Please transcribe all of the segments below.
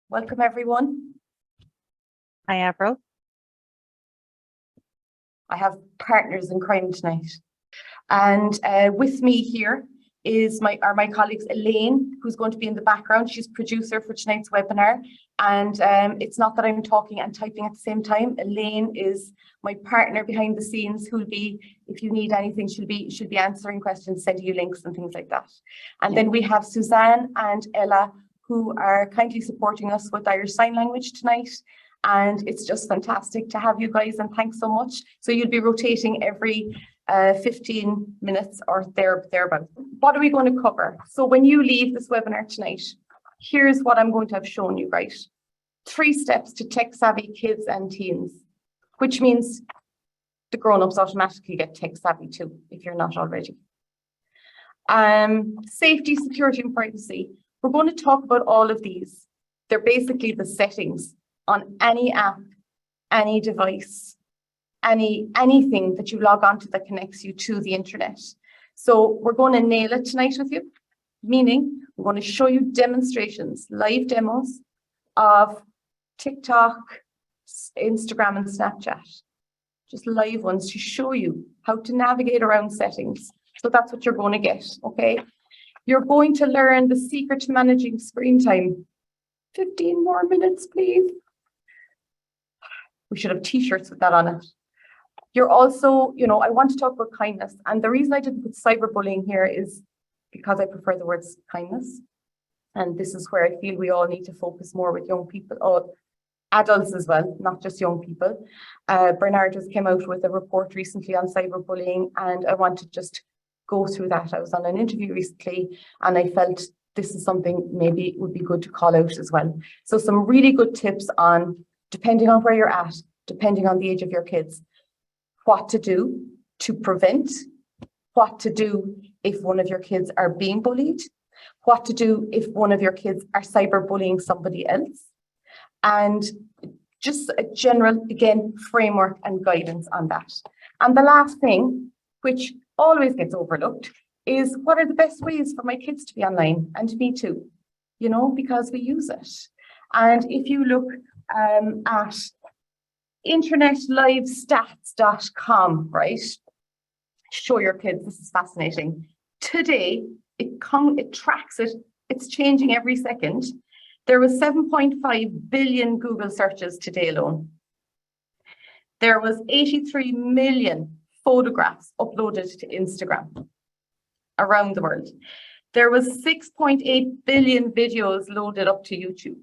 Welcome, everyone. Hi, Avril. I have partners in crime tonight. And with me here are my colleagues Elaine, who's going to be in the background. She's producer for tonight's webinar. And it's not that I'm talking and typing at the same time. Elaine is my partner behind the scenes who'll be, if you need anything, she'll be answering questions, sending you links and things like that. And then we have Suzanne and Ella, who are kindly supporting us with Irish Sign Language tonight. And it's just fantastic to have you guys, and thanks so much. So you'll be rotating every 15 minutes or thereabouts. What are we going to cover? So when you leave this webinar tonight, here's what I'm going to have shown you, right? 3 steps to tech-savvy kids and teens, which means the grown-ups automatically get tech-savvy too, if you're not already. Safety, security, and privacy. We're going to talk about all of these. They're basically the settings on any app, any device, anything that you log on to that connects you to the internet. So we're going to nail it tonight with you, meaning we're going to show you demonstrations, live demos of TikTok, Instagram, and Snapchat. Just live ones to show you how to navigate around settings. So that's what you're going to get, okay? You're going to learn the secret to managing screen time. 15 more minutes, please. We should have t-shirts with that on it. You're also, I want to talk about kindness. And the reason I didn't put cyberbullying here is because I prefer the words kindness. And this is where I feel we all need to focus more with young people, or adults as well, not just young people. Bernard just came out with a report recently on cyberbullying, and I want to just go through that. I was on an interview recently, and I felt this is something maybe would be good to call out as well. So some really good tips on, depending on where you're at, depending on the age of your kids, what to do to prevent, what to do if one of your kids are being bullied, what to do if one of your kids are cyberbullying somebody else, and just a general, again, framework and guidance on that. And the last thing, which always gets overlooked, is what are the best ways for my kids to be online, and me too, because we use it. And if you look at internetlivestats.com, right? Show your kids, this is fascinating. Today, it tracks it, it's changing every second. There was 7.5 billion Google searches today alone. There was 83 million photographs uploaded to Instagram around the world. There was 6.8 billion videos loaded up to YouTube.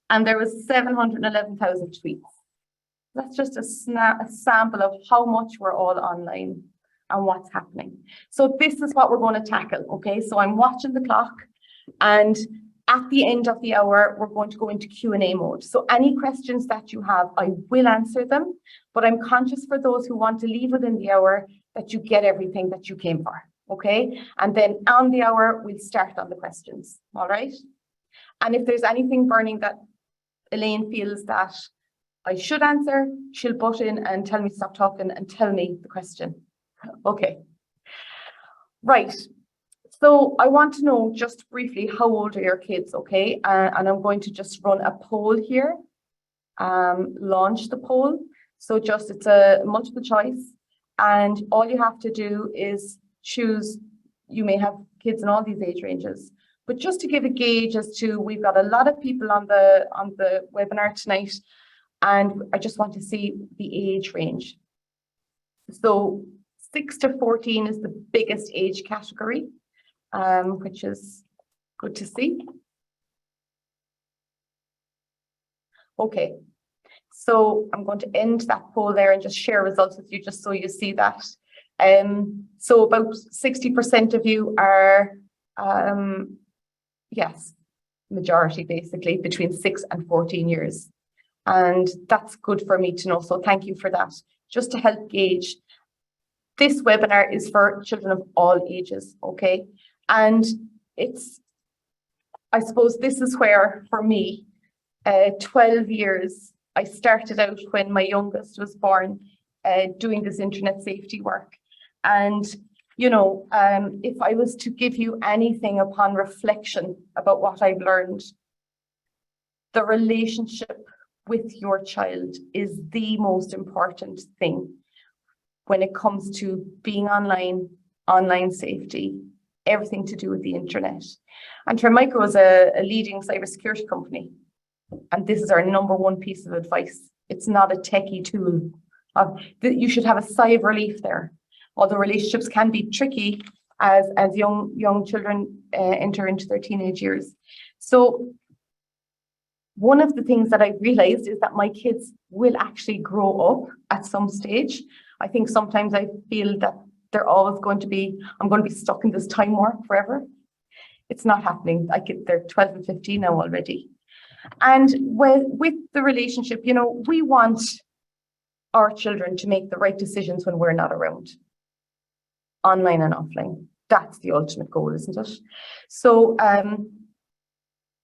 And there was 711,000 tweets. That's just a sample of how much we're all online and what's happening. So this is what we're going to tackle, okay? So I'm watching the clock, and at the end of the hour, we're going to go into Q&A mode. So any questions that you have, I will answer them, but I'm conscious for those who want to leave within the hour that you get everything that you came for, okay? And then on the hour, we'll start on the questions, all right? And if there's anything burning that Elaine feels that I should answer, she'll butt in and tell me to stop talking and tell me the question. Okay. Right. So I want to know just briefly, how old are your kids, okay? And I'm going to just run a poll here, launch the poll. So it's a multiple choice, and all you have to do is choose. You may have kids in all these age ranges, but just to give a gauge as to, we've got a lot of people on the webinar tonight, and I just want to see the age range. So 6 to 14 is the biggest age category, which is good to see. Okay, so I'm going to end that poll there and just share results with you, just so you see that. So about 60% of you are, yes, majority basically, between 6 and 14 years. And that's good for me to know, so thank you for that. Just to help gauge, this webinar is for children of all ages, okay? And I suppose this is where, for me, 12 years, I started out when my youngest was born, doing this internet safety work. And, if I was to give you anything upon reflection about what I've learned, the relationship with your child is the most important thing when it comes to being online, online safety, everything to do with the internet. And Micro is a leading cybersecurity company. And this is our number one piece of advice. It's not a techie tool. You should have a sigh of relief there. Although relationships can be tricky as young children enter into their teenage years. So one of the things that I realized is that my kids will actually grow up at some stage. I think sometimes I feel that they're always going to be, I'm going to be stuck in this time warp forever. It's not happening. They're 12 and 15 now already. And with the relationship, you know, we want our children to make the right decisions when we're not around, online and offline. That's the ultimate goal, isn't it? So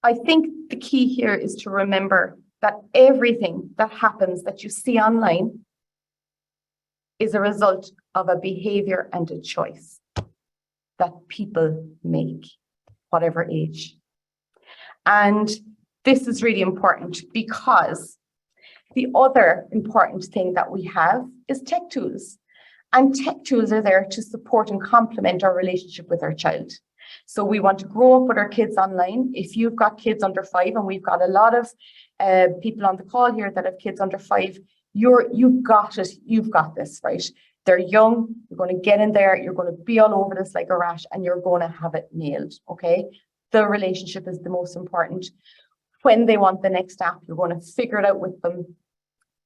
I think the key here is to remember that everything that happens that you see online is a result of a behavior and a choice that people make, whatever age. And this is really important because the other important thing that we have is tech tools. And tech tools are there to support and complement our relationship with our child. So we want to grow up with our kids online. If you've got kids under 5, and we've got a lot of people on the call here that have kids under 5, you've got it, you've got this, right? They're young, you're going to get in there, you're going to be all over this like a rat, and you're going to have it nailed, okay? The relationship is the most important. When they want the next app, you're going to figure it out with them.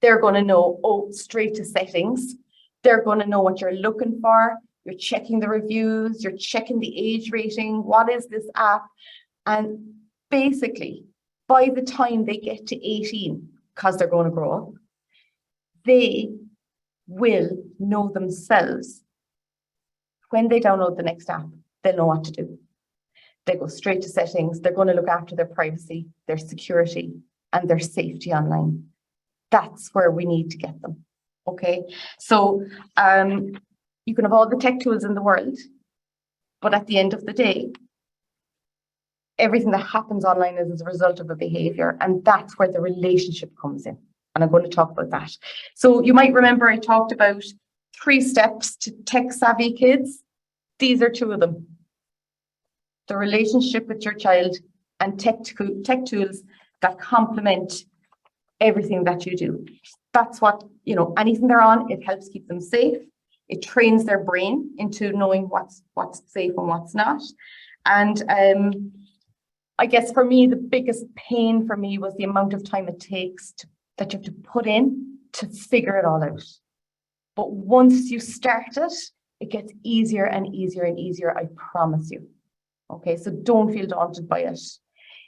They're going to know, oh, straight to settings. They're going to know what you're looking for. You're checking the reviews, you're checking the age rating. What is this app? And basically, by the time they get to 18, because they're going to grow up, they will know themselves. When they download the next app, they'll know what to do. They go straight to settings. They're going to look after their privacy, their security, and their safety online. That's where we need to get them. Okay, so you can have all the tech tools in the world, but at the end of the day, everything that happens online is as a result of a behavior, and that's where the relationship comes in. And I'm going to talk about that. So you might remember I talked about 3 steps to tech-savvy kids. These are 2 of them. The relationship with your child and tech tools that complement everything that you do. That's what, you know, anything they're on, it helps keep them safe. It trains their brain into knowing what's safe and what's not. And I guess for me, the biggest pain for me was the amount of time it takes that you have to put in to figure it all out. But once you start it, it gets easier and easier and easier, I promise you. Okay, so don't feel daunted by it.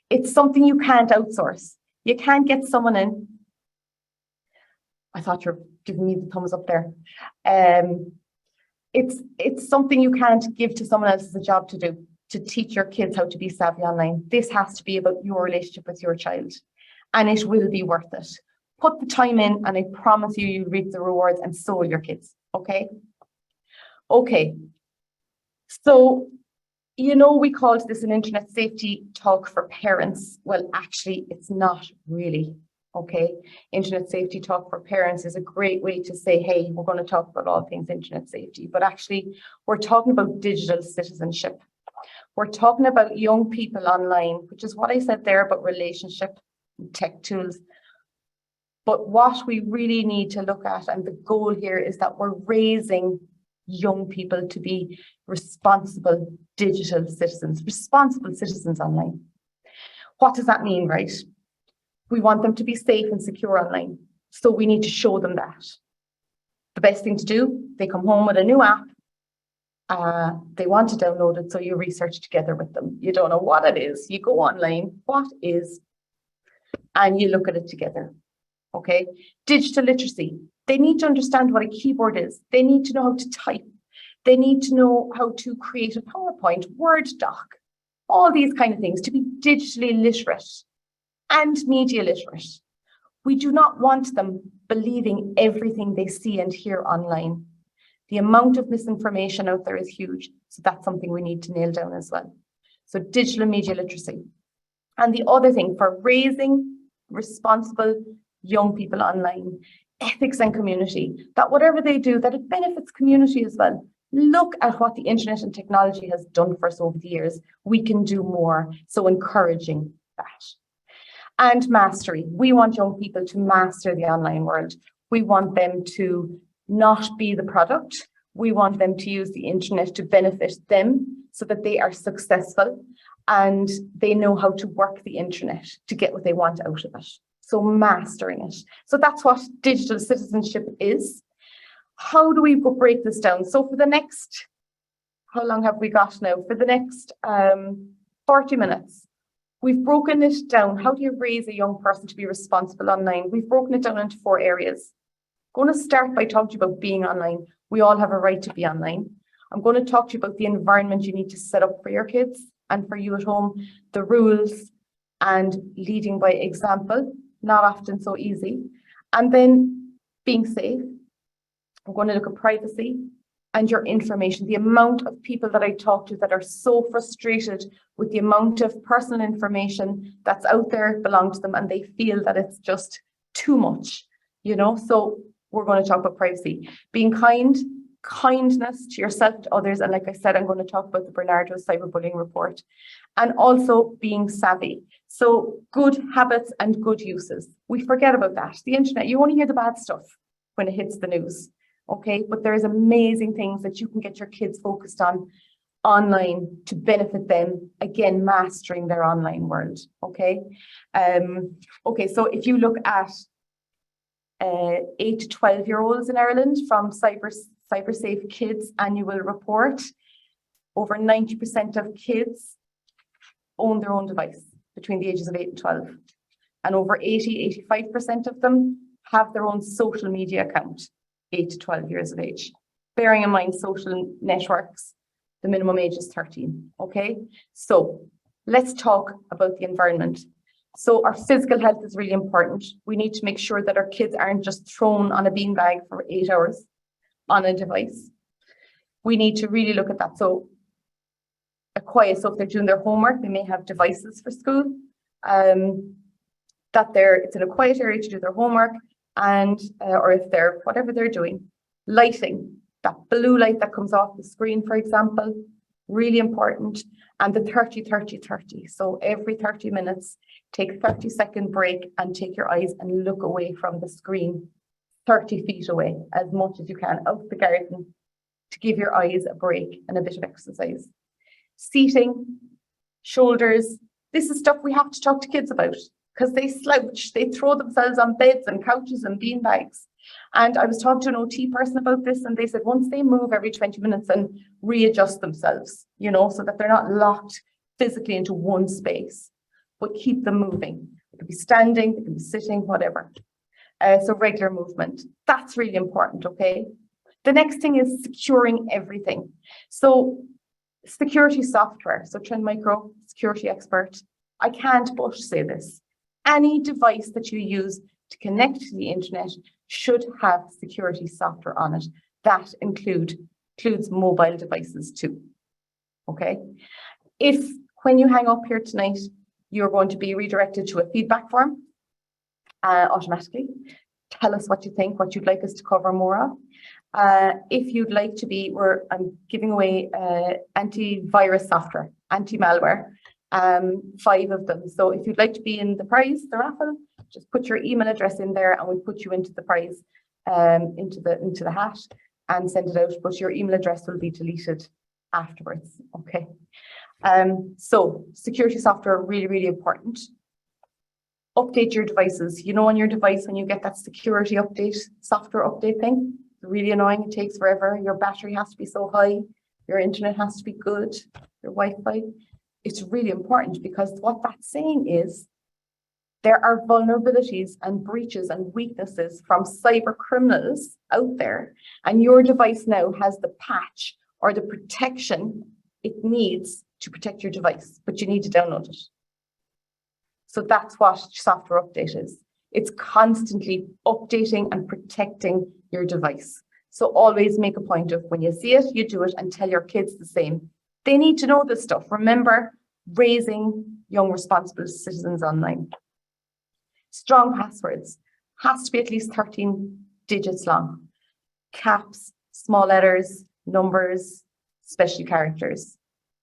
It's something you can't outsource. You can't get someone in. I thought you were giving me the thumbs up there. It's something you can't give to someone else as a job to do, to teach your kids how to be savvy online. This has to be about your relationship with your child, and it will be worth it. Put the time in, and I promise you, you'll reap the rewards, and so will your kids. Okay. Okay. So, you know, we called this an internet safety talk for parents. Well, actually, it's not really. Okay, internet safety talk for parents is a great way to say, hey, we're going to talk about all things internet safety, but actually we're talking about digital citizenship. We're talking about young people online, which is what I said there about relationship and tech tools. But what we really need to look at, and the goal here, is that we're raising young people to be responsible digital citizens, responsible citizens online. What does that mean, right? We want them to be safe and secure online. So we need to show them that. The best thing to do, they come home with a new app. They want to download it, so you research together with them. You don't know what it is. You go online, what is, and you look at it together. Okay. Digital literacy. They need to understand what a keyboard is. They need to know how to type. They need to know how to create a PowerPoint, Word doc, all these kind of things, to be digitally literate and media literate. We do not want them believing everything they see and hear online. The amount of misinformation out there is huge. So that's something we need to nail down as well. So digital media literacy. And the other thing, for raising responsible young people online, ethics and community, that whatever they do, that it benefits community as well. Look at what the internet and technology has done for us over the years. We can do more. So encouraging that. And mastery. We want young people to master the online world. We want them to not be the product. We want them to use the internet to benefit them so that they are successful and they know how to work the internet to get what they want out of it. So mastering it. So that's what digital citizenship is. How do we break this down? So for the next, how long have we got now? For the next 40 minutes, we've broken it down. How do you raise a young person to be responsible online? We've broken it down into 4 areas. I'm going to start by talking to you about being online. We all have a right to be online. I'm going to talk to you about the environment you need to set up for your kids and for you at home, the rules and leading by example, not often so easy. And then being safe. We're going to look at privacy and your information, the amount of people that I talk to that are so frustrated with the amount of personal information that's out there belong to them and they feel that it's just too much, so we're going to talk about privacy, being kind, kindness to yourself and to others. And like I said, I'm going to talk about the Bernardo cyberbullying report and also being savvy. So good habits and good uses. We forget about that. The internet, you only hear the bad stuff when it hits the news. Okay, but there's amazing things that you can get your kids focused on online to benefit them, again, mastering their online world. Okay, so if you look at 8 to 12-year-olds in Ireland from CyberSafe Kids annual report, over 90% of kids own their own device between the ages of 8 and 12. And over 85% of them have their own social media account. 8 to 12 years of age. Bearing in mind social networks, the minimum age is 13, okay? So let's talk about the environment. So our physical health is really important. We need to make sure that our kids aren't just thrown on a beanbag for 8 hours on a device. We need to really look at that. So so if they're doing their homework, they may have devices for school, it's in a quiet area to do their homework. And or if they're whatever they're doing, lighting, that blue light that comes off the screen, for example, really important. And the 30-30-30. So every 30 minutes, take 30-second break and take your eyes and look away from the screen 30 feet away, as much as you can, out the garden, to give your eyes a break and a bit of exercise. Seating, shoulders, this is stuff we have to talk to kids about. Because they slouch, they throw themselves on beds and couches and beanbags. And I was talking to an OT person about this, and they said once they move every 20 minutes and readjust themselves, so that they're not locked physically into one space, but keep them moving. They could be standing, they can be sitting, whatever. So regular movement, that's really important, okay? The next thing is securing everything. So security software, so Trend Micro, security expert, I can't but say this. Any device that you use to connect to the internet should have security software on it. That includes mobile devices too. Okay. If when you hang up here tonight, you're going to be redirected to a feedback form automatically. Tell us what you think, what you'd like us to cover more of. If you'd like to be, I'm giving away antivirus software, anti-malware. 5 of them. So if you'd like to be in the prize, the raffle, just put your email address in there and we'll put you into the prize, into the hat and send it out. But your email address will be deleted afterwards. Okay. So security software, really, really important. Update your devices. On your device when you get that security update, software update thing, it's really annoying. It takes forever. Your battery has to be so high. Your internet has to be good. Your Wi-Fi. It's really important because what that's saying is there are vulnerabilities and breaches and weaknesses from cyber criminals out there, and your device now has the patch or the protection it needs to protect your device, but you need to download it. So that's what software update is. It's constantly updating and protecting your device. So always make a point of when you see it, you do it, and tell your kids the same. They need to know this stuff. Remember, raising young responsible citizens online. Strong passwords has to be at least 13 digits long. Caps, small letters, numbers, special characters.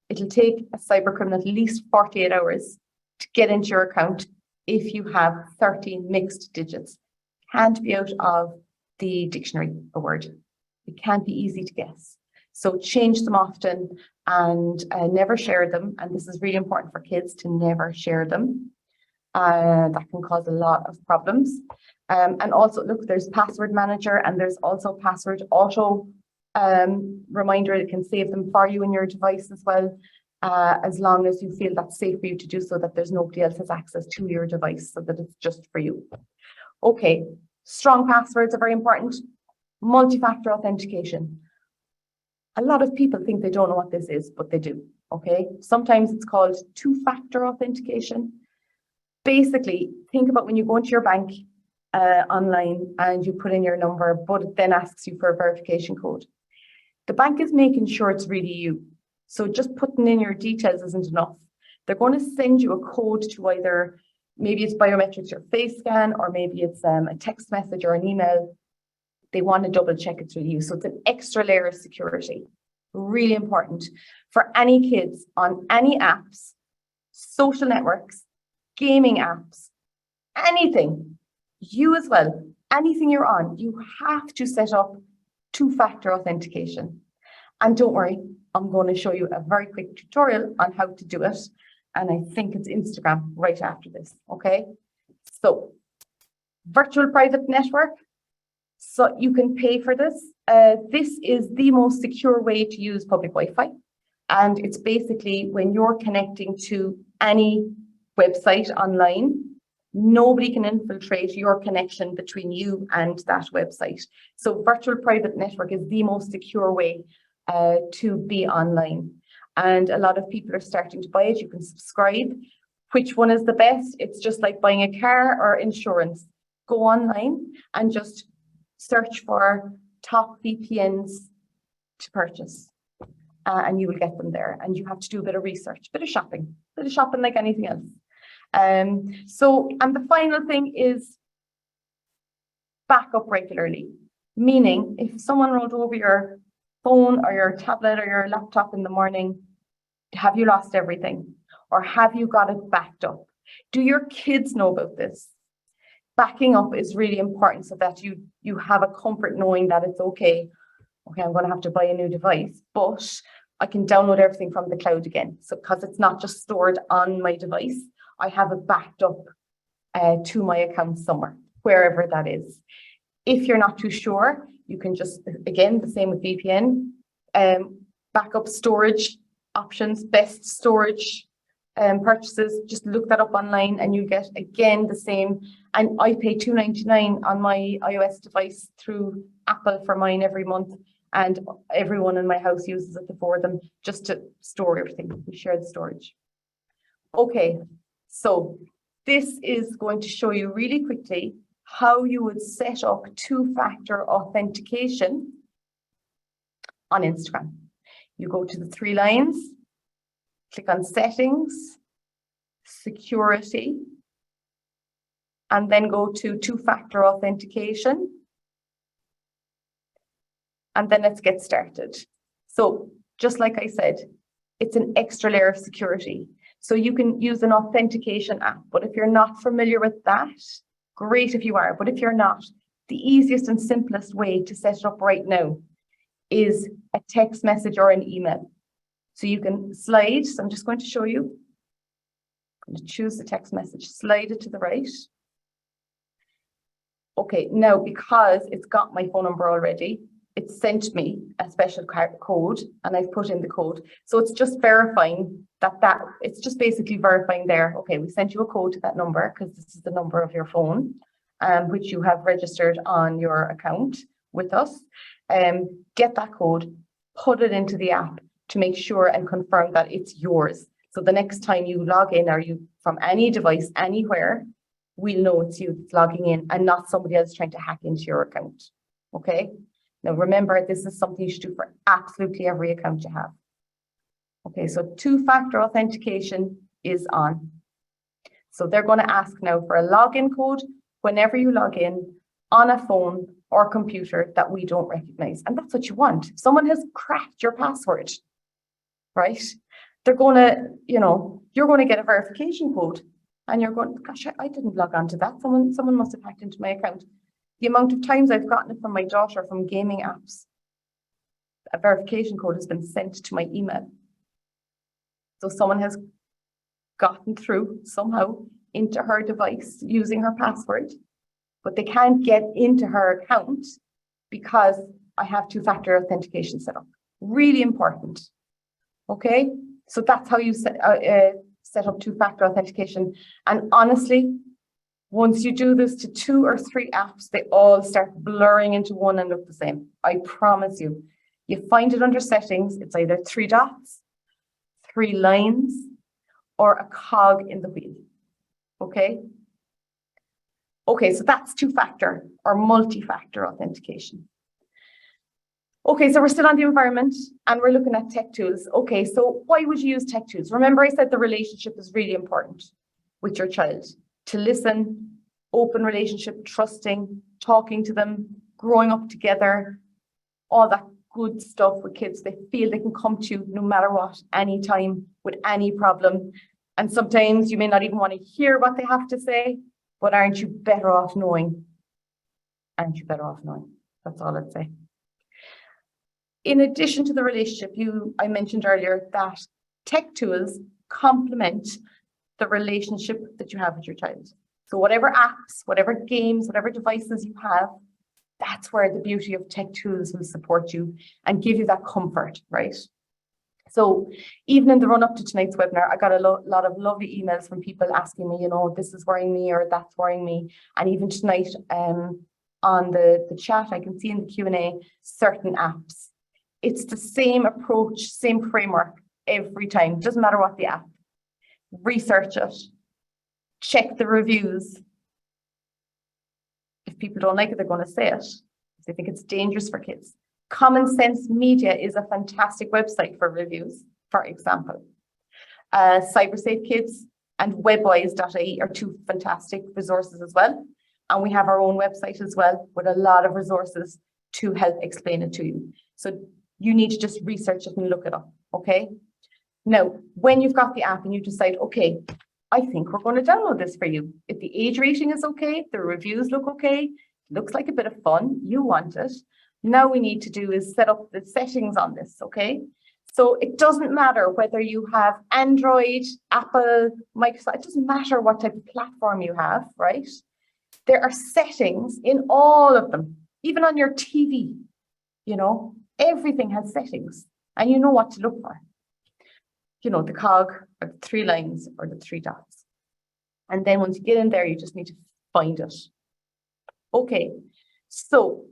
It'll take a cybercriminal at least 48 hours to get into your account if you have 13 mixed digits. Can't be out of the dictionary, a word. It can't be easy to guess. So change them often and never share them. And this is really important for kids to never share them. That can cause a lot of problems. And also, look, there's password manager and there's also password auto reminder. It can save them for you in your device as well, as long as you feel that's safe for you to do so, that there's nobody else has access to your device, so that it's just for you. Okay, strong passwords are very important. Multi-factor authentication. A lot of people think they don't know what this is, but they do. Okay, sometimes it's called two-factor authentication. Basically, think about when you go into your bank online and you put in your number, but it then asks you for a verification code. The bank is making sure it's really you. So just putting in your details isn't enough. They're going to send you a code to either, maybe it's biometrics, your face scan, or maybe it's a text message or an email. They want to double check it's really you. So it's an extra layer of security. Really important for any kids on any apps, social networks, gaming apps, anything, you as well, anything you're on, you have to set up two-factor authentication. And don't worry, I'm going to show you a very quick tutorial on how to do it. And I think it's Instagram right after this, okay? So, virtual private network. So you can pay for this. This is the most secure way to use public Wi-Fi. And it's basically when you're connecting to any website online, nobody can infiltrate your connection between you and that website. So virtual private network is the most secure way to be online. And a lot of people are starting to buy it. You can subscribe. Which one is the best? It's just like buying a car or insurance. Go online and just search for top VPNs to purchase. And you will get them there. And you have to do a bit of research, a bit of shopping like anything else. And the final thing is back up regularly. Meaning, if someone rolled over your phone or your tablet or your laptop in the morning, have you lost everything? Or have you got it backed up? Do your kids know about this? Backing up is really important so that you have a comfort knowing that it's okay. Okay, I'm going to have to buy a new device, but I can download everything from the cloud again. So because it's not just stored on my device, I have it backed up to my account somewhere, wherever that is. If you're not too sure, you can just, again, the same with VPN, backup storage options, best storage purchases, just look that up online and you get, again, the same. And I pay $2.99 on my iOS device through Apple for mine every month. And everyone in my house uses it, the four of them, just to store everything. We share the storage. Okay, so this is going to show you really quickly how you would set up two-factor authentication on Instagram. You go to the three lines, click on settings, security, and then go to two-factor authentication. And then let's get started. So just like I said, it's an extra layer of security. So you can use an authentication app, but if you're not familiar with that, great if you are, but if you're not, the easiest and simplest way to set it up right now is a text message or an email. So you can slide, so I'm just going to show you. I'm going to choose the text message, slide it to the right. Okay, now because it's got my phone number already, it sent me a special code and I've put in the code. So it's just verifying it's just basically verifying there. Okay, we sent you a code to that number because this is the number of your phone, which you have registered on your account with us. Get that code, put it into the app to make sure and confirm that it's yours. So the next time you log in or you from any device, anywhere, we'll know it's you that's logging in and not somebody else trying to hack into your account. Okay? Now remember, this is something you should do for absolutely every account you have. Okay, so two-factor authentication is on. So they're going to ask now for a login code whenever you log in on a phone or computer that we don't recognize. And that's what you want. If someone has cracked your password, right? They're going to, you're going to get a verification code and you're going, gosh, I didn't log on to that. Someone must have hacked into my account. The amount of times I've gotten it from my daughter from gaming apps, a verification code has been sent to my email. So someone has gotten through somehow into her device using her password, but they can't get into her account because I have two-factor authentication set up. Really important. Okay, so that's how you set up two-factor authentication. And honestly, once you do this to 2 or 3 apps, they all start blurring into one and look the same. I promise you. You find it under settings. It's either 3 dots, 3 lines, or a cog in the wheel. Okay? Okay, so that's two-factor or multi-factor authentication. Okay, so we're still on the environment and we're looking at tech tools. Okay, so why would you use tech tools? Remember I said the relationship is really important with your child. To listen, open relationship, trusting, talking to them, growing up together, all that good stuff with kids. They feel they can come to you no matter what, anytime, with any problem. And sometimes you may not even want to hear what they have to say, but aren't you better off knowing? Aren't you better off knowing? That's all I'd say. In addition to the relationship, I mentioned earlier that tech tools complement the relationship that you have with your child. So whatever apps, whatever games, whatever devices you have, that's where the beauty of tech tools will support you and give you that comfort, right? So even in the run up to tonight's webinar, I got a lot of lovely emails from people asking me, this is worrying me or that's worrying me. And even tonight on the chat, I can see in the Q&A certain apps. It's the same approach, same framework every time. Doesn't matter what the app. Research it. Check the reviews. If people don't like it, they're going to say it. If they think it's dangerous for kids. Common Sense Media is a fantastic website for reviews, for example. CyberSafe Kids and webwise.ie are 2 fantastic resources as well. And we have our own website as well with a lot of resources to help explain it to you. So you need to just research it and look it up, okay? Now, when you've got the app and you decide, okay, I think we're going to download this for you. If the age rating is okay, the reviews look okay, looks like a bit of fun, you want it. Now we need to do is set up the settings on this, okay? So it doesn't matter whether you have Android, Apple, Microsoft, it doesn't matter what type of platform you have, right? There are settings in all of them, even on your TV, everything has settings and you know what to look for. The cog or the 3 lines or the 3 dots. And then once you get in there, you just need to find it. Okay, so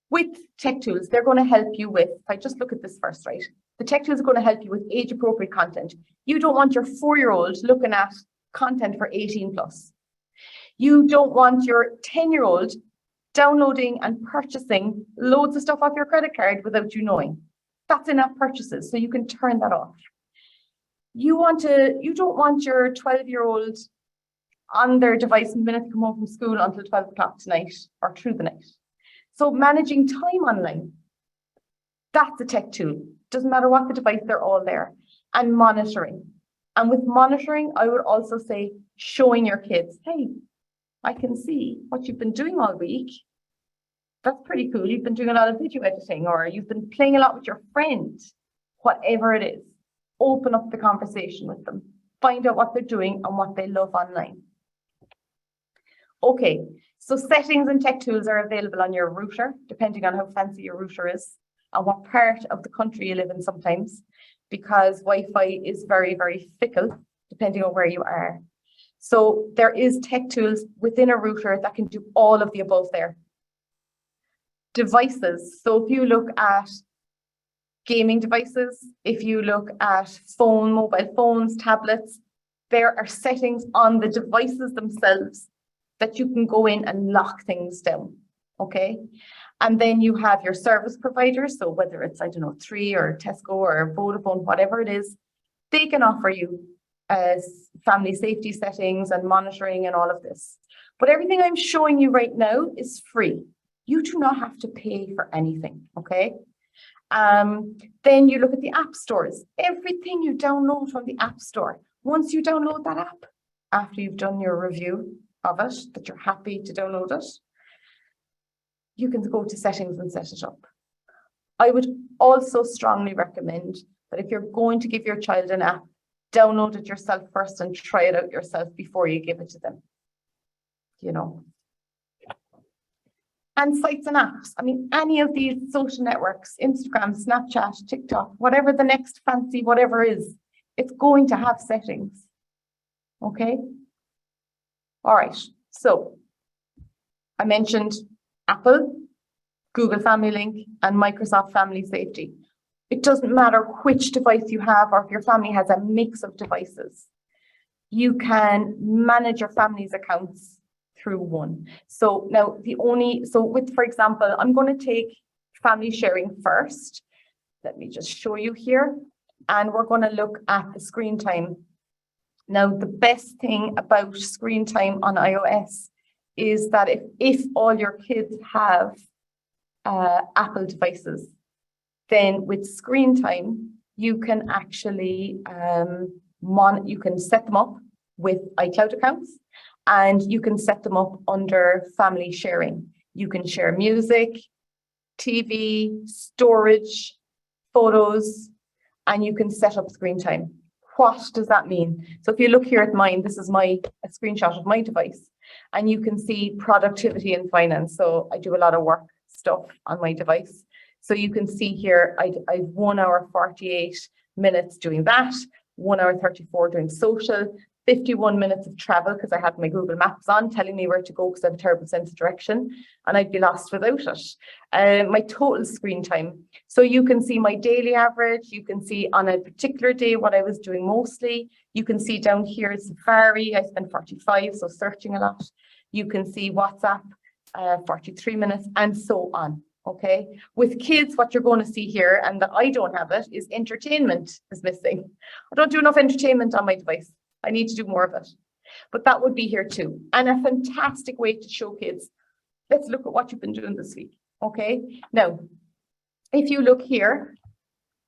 with tech tools, they're going to help you with, if I just look at this first, right? The tech tools are going to help you with age-appropriate content. You don't want your 4-year-old looking at content for 18 plus. You don't want your 10-year-old downloading and purchasing loads of stuff off your credit card without you knowing. That's enough purchases, so you can turn that off. You don't want your 12-year-old on their device the minute they come home from school until 12 o'clock tonight or through the night. So managing time online, that's a tech tool. Doesn't matter what the device, they're all there. And monitoring. And with monitoring, I would also say showing your kids, hey, I can see what you've been doing all week. That's pretty cool. You've been doing a lot of video editing or you've been playing a lot with your friend, whatever it is. Open up the conversation with them. Find out what they're doing and what they love online. Okay, so settings and tech tools are available on your router, depending on how fancy your router is and what part of the country you live in sometimes, because Wi-Fi is very, very fickle, depending on where you are. So there is tech tools within a router that can do all of the above there. Devices. So if you look at gaming devices, if you look at mobile phones, tablets, there are settings on the devices themselves that you can go in and lock things down, okay? And then you have your service providers, so whether it's, 3 or Tesco or Vodafone, whatever it is, they can offer you family safety settings and monitoring and all of this. But everything I'm showing you right now is free. You do not have to pay for anything, okay? Then you look at the app stores. Everything you download from the app store. Once you download that app, after you've done your review of it, that you're happy to download it, you can go to settings and set it up. I would also strongly recommend that if you're going to give your child an app, download it yourself first and try it out yourself before you give it to them. You know. And sites and apps. I mean, any of these social networks, Instagram, Snapchat, TikTok, whatever the next fancy whatever is, it's going to have settings. Okay? All right. So I mentioned Apple, Google Familylink, and Microsoft Family Safety. It doesn't matter which device you have or if your family has a mix of devices. You can manage your family's accounts through one. So now for example, I'm going to take family sharing first. Let me just show you here. And we're going to look at the screen time. Now, the best thing about screen time on iOS is that if all your kids have Apple devices, then with screen time, you can actually you can set them up with iCloud accounts, and you can set them up under family sharing. You can share music, TV, storage, photos, and you can set up screen time. What does that mean? So if you look here at mine, this is a screenshot of my device, and you can see productivity and finance. So I do a lot of work stuff on my device. So you can see here, I've 1 hour 48 minutes doing that, 1 hour 34 doing social, 51 minutes of travel because I had my Google Maps on telling me where to go because I have a terrible sense of direction and I'd be lost without it. My total screen time. So you can see my daily average. You can see on a particular day what I was doing mostly. You can see down here Safari, I spent 45, so searching a lot. You can see WhatsApp, 43 minutes, and so on. Okay, with kids, what you're going to see here, and that I don't have it, is entertainment is missing. I don't do enough entertainment on my device. I need to do more of it. But that would be here too. And a fantastic way to show kids, let's look at what you've been doing this week. Okay, now, if you look here,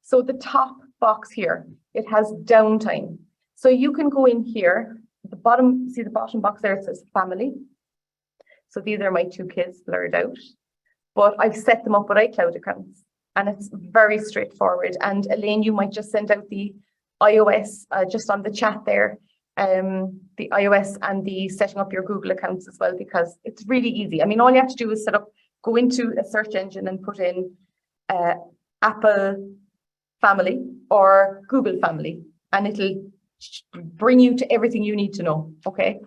so the top box here, it has downtime. So you can go in here, the bottom, see the bottom box there, it says family. So these are my 2 kids blurred out. But I've set them up with iCloud accounts, and it's very straightforward. And Elaine, you might just send out the iOS just on the chat there, the iOS and the setting up your Google accounts as well, because it's really easy. I mean, all you have to do is go into a search engine and put in Apple Family or Google Family, and it'll bring you to everything you need to know. Okay.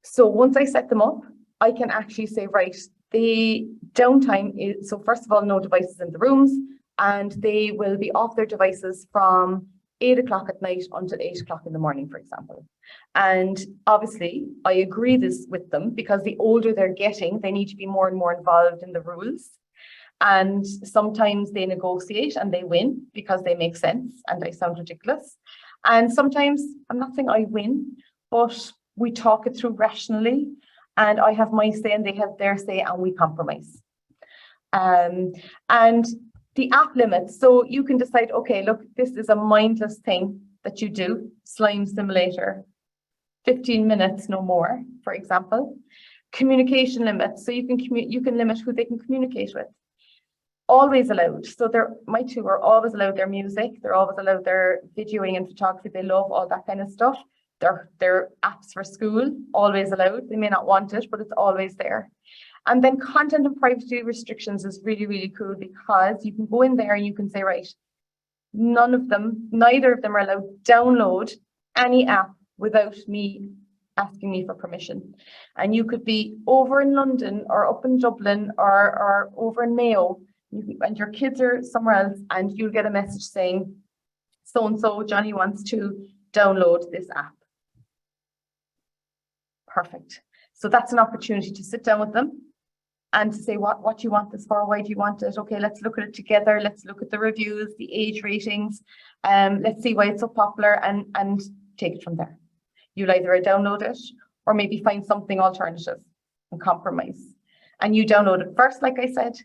So once I set them up, I can actually say, right, the downtime is, so first of all, no devices in the rooms, and they will be off their devices from 8 o'clock at night until 8 o'clock in the morning, for example. And obviously, I agree this with them because the older they're getting, they need to be more and more involved in the rules. And sometimes they negotiate and they win because they make sense and I sound ridiculous. And sometimes, I'm not saying I win, but we talk it through rationally. And I have my say and they have their say and we compromise. And the app limits, so you can decide, okay, look, this is a mindless thing that you do, slime simulator, 15 minutes, no more, for example. Communication limits, so you can limit who they can communicate with. Always allowed, so my 2 are always allowed their music, they're always allowed their videoing and photography, they love all that kind of stuff. Their apps for school, always allowed. They may not want it, but it's always there. And then content and privacy restrictions is really, really cool because you can go in there and you can say, right, neither of them are allowed to download any app without me asking me for permission. And you could be over in London or up in Dublin or over in Mayo, and your kids are somewhere else, and you'll get a message saying, so-and-so, Johnny wants to download this app. Perfect. So that's an opportunity to sit down with them and to say what you want this for, why do you want it? Okay, let's look at it together. Let's look at the reviews, the age ratings. Let's see why it's so popular and take it from there. You'll either download it or maybe find something alternative and compromise. And you download it first, like I said,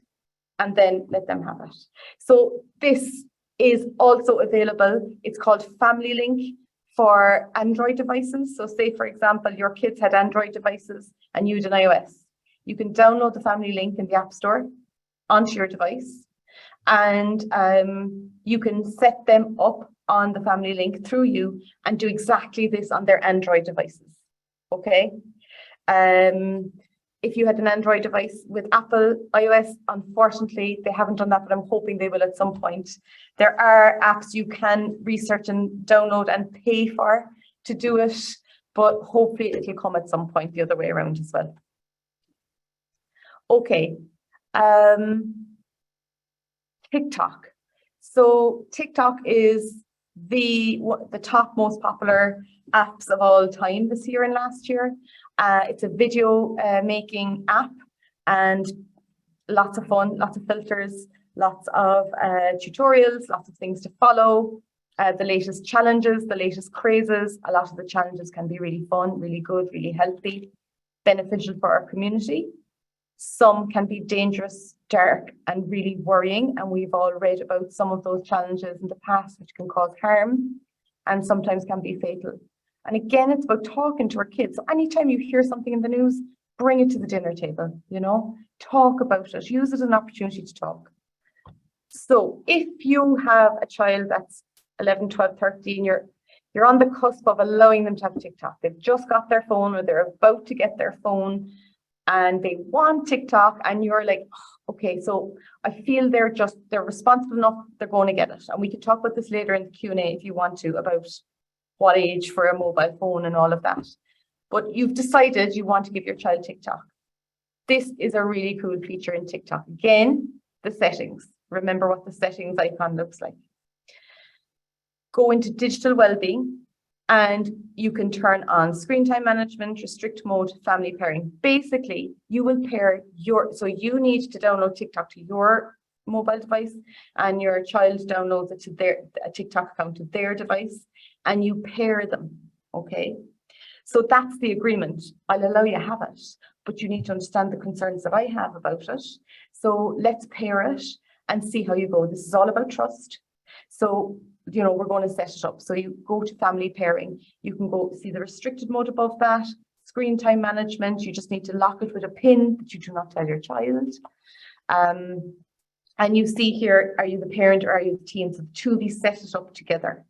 and then let them have it. So this is also available. It's called Familylink for Android devices. So say, for example, your kids had Android devices and you had an iOS. You can download the Familylink in the App Store onto your device, and you can set them up on the Familylink through you and do exactly this on their Android devices. Okay. If you had an Android device with Apple iOS, unfortunately, they haven't done that, but I'm hoping they will at some point. There are apps you can research and download and pay for to do it, but hopefully it'll come at some point the other way around as well. Okay. TikTok. So TikTok is the top most popular apps of all time this year and last year. It's a video making app, and lots of fun, lots of filters, lots of tutorials, lots of things to follow, the latest challenges, the latest crazes. A lot of the challenges can be really fun, really good, really healthy, beneficial for our community. Some can be dangerous, dark, and really worrying, and we've all read about some of those challenges in the past, which can cause harm and sometimes can be fatal. And again, it's about talking to our kids. So anytime you hear something in the news, bring it to the dinner table, talk about it, use it as an opportunity to talk. So if you have a child that's 11, 12, 13, you're on the cusp of allowing them to have TikTok. They've just got their phone or they're about to get their phone and they want TikTok, and you're like, oh, okay, so I feel they're responsible enough, they're going to get it. And we can talk about this later in the Q&A if you want to, about what age for a mobile phone and all of that. But you've decided you want to give your child TikTok. This is a really cool feature in TikTok. Again, the settings. Remember what the settings icon looks like. Go into digital well-being and you can turn on screen time management, restrict mode, family pairing. Basically, you will pair so you need to download TikTok to your mobile device, and your child downloads it to a TikTok account to their device, and you pair them. Okay. So that's the agreement. I'll allow you to have it, but you need to understand the concerns that I have about it. So let's pair it and see how you go. This is all about trust. So, we're going to set it up. So you go to family pairing. You can go see the restricted mode above that, screen time management. You just need to lock it with a pin that you do not tell your child. And you see here, are you the parent or are you the teen? So the two of you set it up together.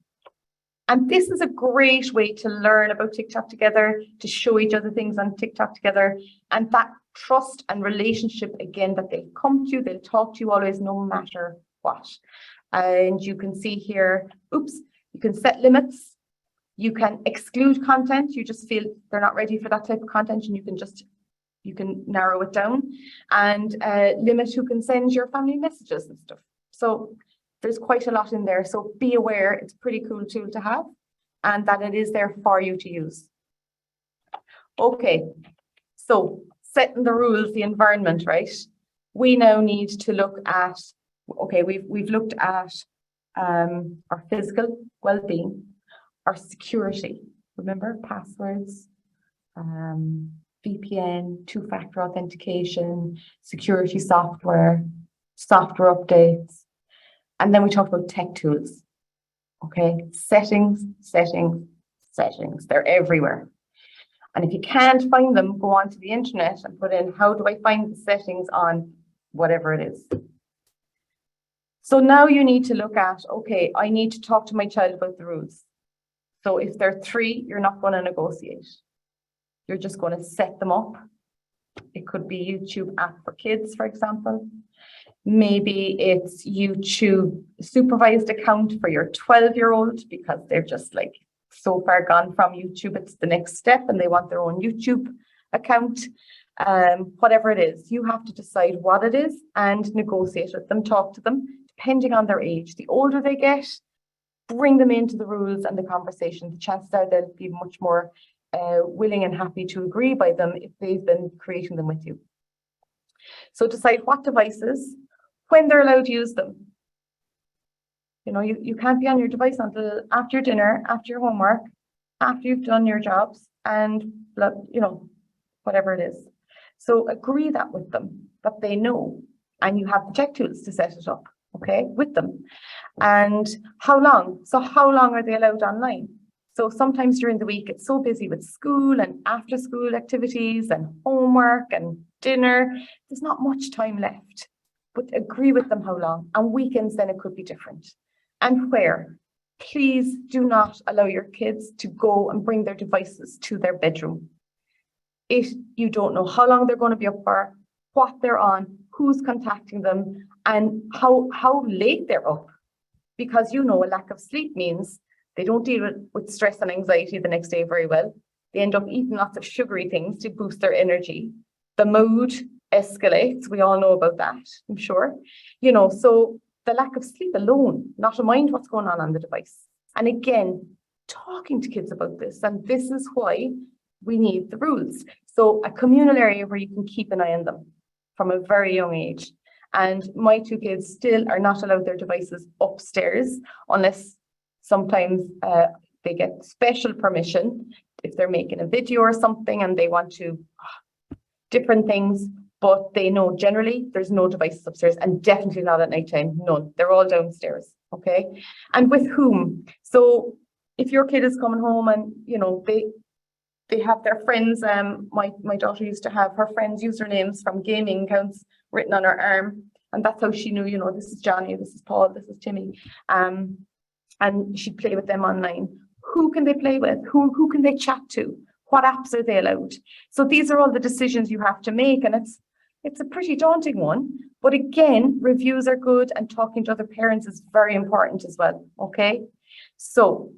And this is a great way to learn about TikTok together, to show each other things on TikTok together. And that trust and relationship, again, that they'll come to you, they'll talk to you always, no matter what. And you can see here, you can set limits. You can exclude content. You just feel they're not ready for that type of content, and you can narrow it down and limit who can send your family messages and stuff. So there's quite a lot in there. So be aware, it's a pretty cool tool to have, and that it is there for you to use. Okay, so setting the rules, the environment, right? We now need to look at, okay, we've looked at our physical well-being, our security, remember, passwords, VPN, two-factor authentication, security software updates. And then we talked about tech tools. Okay, settings. They're everywhere. And if you can't find them, go onto the internet and put in, how do I find the settings on whatever it is? So now you need to look at, okay, I need to talk to my child about the rules. So if they're 3, you're not going to negotiate. You're just going to set them up. It could be YouTube app for kids, for example. Maybe it's YouTube supervised account for your 12-year-old because they're just like so far gone from YouTube. It's the next step and they want their own YouTube account. Whatever it is, you have to decide what it is and negotiate with them, talk to them, depending on their age. The older they get, bring them into the rules and the conversation. The chances are they'll be much more willing and happy to agree by them if they've been creating them with you. So decide what devices, when they're allowed to use them. You know, you can't be on your device until after your dinner, after your homework, after you've done your jobs, and, you know, whatever it is. So agree that with them, that they know, and you have the tech tools to set it up, okay, with them. And how long? So how long are they allowed online? So sometimes during the week, it's so busy with school and after school activities and homework and dinner, there's not much time left. But agree with them how long. And weekends, then it could be different. And where? Please do not allow your kids to go and bring their devices to their bedroom. You don't know how long they're going to be up for, what they're on, who's contacting them, and how late they're up. Because, you know, a lack of sleep means they don't deal with stress and anxiety the next day very well. They end up eating lots of sugary things to boost their energy. The mood escalates. We all know about that, I'm sure. You know, so the lack of sleep alone, not to mind what's going on the device. And again, talking to kids about this. And this is why we need the rules. So a communal area where you can keep an eye on them from a very young age. And my two kids still are not allowed their devices upstairs unless sometimes they get special permission if they're making a video or something and they want to different things, but they know generally there's no devices upstairs and definitely not at nighttime, none. They're all downstairs, okay? And with whom? So if your kid is coming home and, you know, they have their friends, my daughter used to have her friends' usernames from gaming accounts written on her arm, and that's how she knew, you know, this is Johnny, this is Paul, this is Timmy, and she'd play with them online. Who can they play with? Who can they chat to? What apps are they allowed? So these are all the decisions you have to make, and it's a pretty daunting one. But again, reviews are good, and talking to other parents is very important as well. Okay, so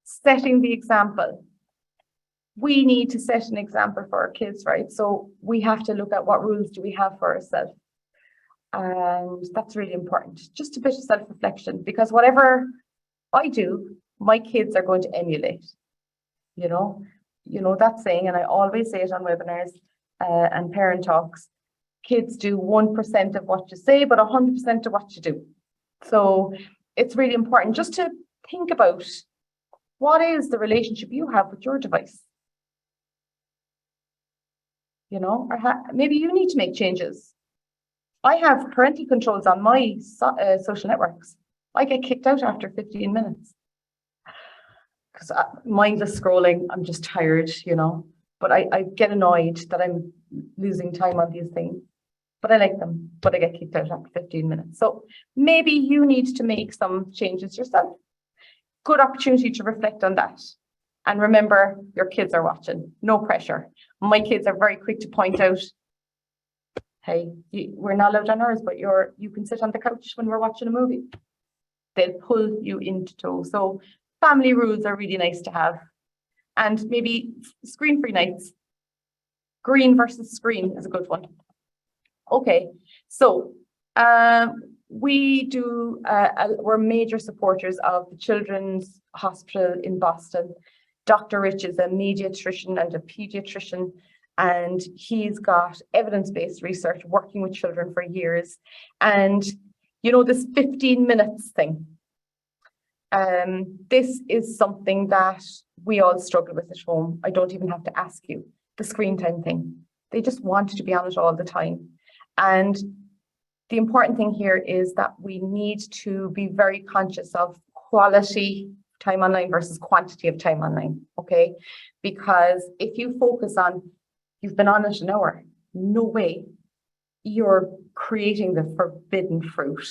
setting the example. We need to set an example for our kids, right? So we have to look at what rules do we have for ourselves. And that's really important. Just a bit of self-reflection, because whatever I do, my kids are going to emulate. You know that saying, and I always say it on webinars and parent talks. Kids do 1% of what you say, but 100% of what you do. So it's really important just to think about what is the relationship you have with your device. You know, or maybe you need to make changes. I have parental controls on my social networks. I get kicked out after 15 minutes. Because mindless scrolling, I'm just tired, you know. But I get annoyed that I'm losing time on these things. But I like them, but I get kicked out after 15 minutes. So maybe you need to make some changes yourself. Good opportunity to reflect on that. And remember, your kids are watching, no pressure. My kids are very quick to point out, hey, we're not allowed on ours, but you can sit on the couch when we're watching a movie. They'll pull you into tow. So family rules are really nice to have. And maybe screen-free nights. Green versus screen is a good one. Okay, so we're major supporters of the Children's Hospital in Boston. Dr. Rich is a pediatrician and a pediatrician, and he's got evidence-based research working with children for years. And you know, this 15 minutes thing, this is something that we all struggle with at home. I don't even have to ask you. The screen time thing. They just want to be on it all the time. And the important thing here is that we need to be very conscious of quality time online versus quantity of time online, okay? Because if you focus on, you've been on it an hour, no way, you're creating the forbidden fruit.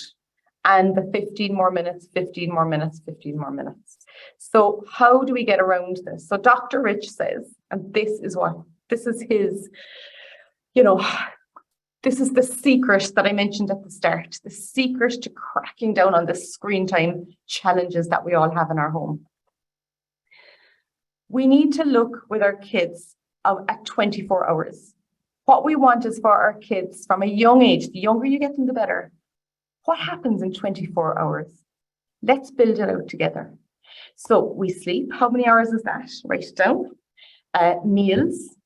And the 15 more minutes, 15 more minutes, 15 more minutes. So how do we get around this? So Dr. Rich says, and this is his, you know, this is the secret that I mentioned at the start, the secret to cracking down on the screen time challenges that we all have in our home. We need to look with our kids at 24 hours. What we want is for our kids from a young age, the younger you get them, the better. What happens in 24 hours? Let's build it out together. So we sleep. How many hours is that? Write it down. Meals.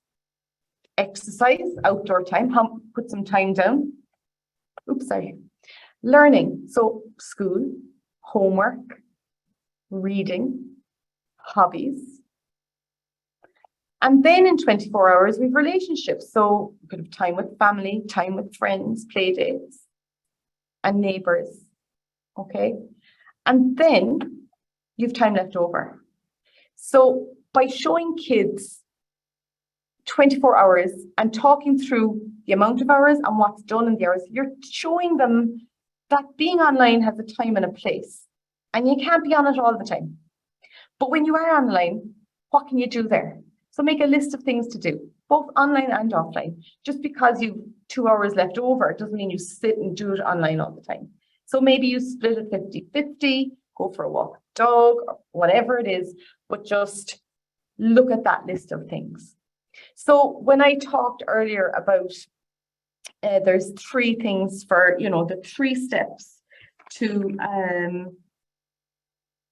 Exercise, outdoor time, put some time down. Oops, sorry. Learning, so school, homework, reading, hobbies. And then in 24 hours, we've relationships. So a bit of time with family, time with friends, play dates, and neighbors. Okay. And then you've time left over. So by showing kids 24 hours and talking through the amount of hours and what's done in the hours, you're showing them that being online has a time and a place. And you can't be on it all the time. But when you are online, what can you do there? So make a list of things to do, both online and offline. Just because you've 2 hours left over doesn't mean you sit and do it online all the time. So maybe you split it 50-50, go for a walk with the dog, or whatever it is, but just look at that list of things. So when I talked earlier about there's 3 things for, the 3 steps to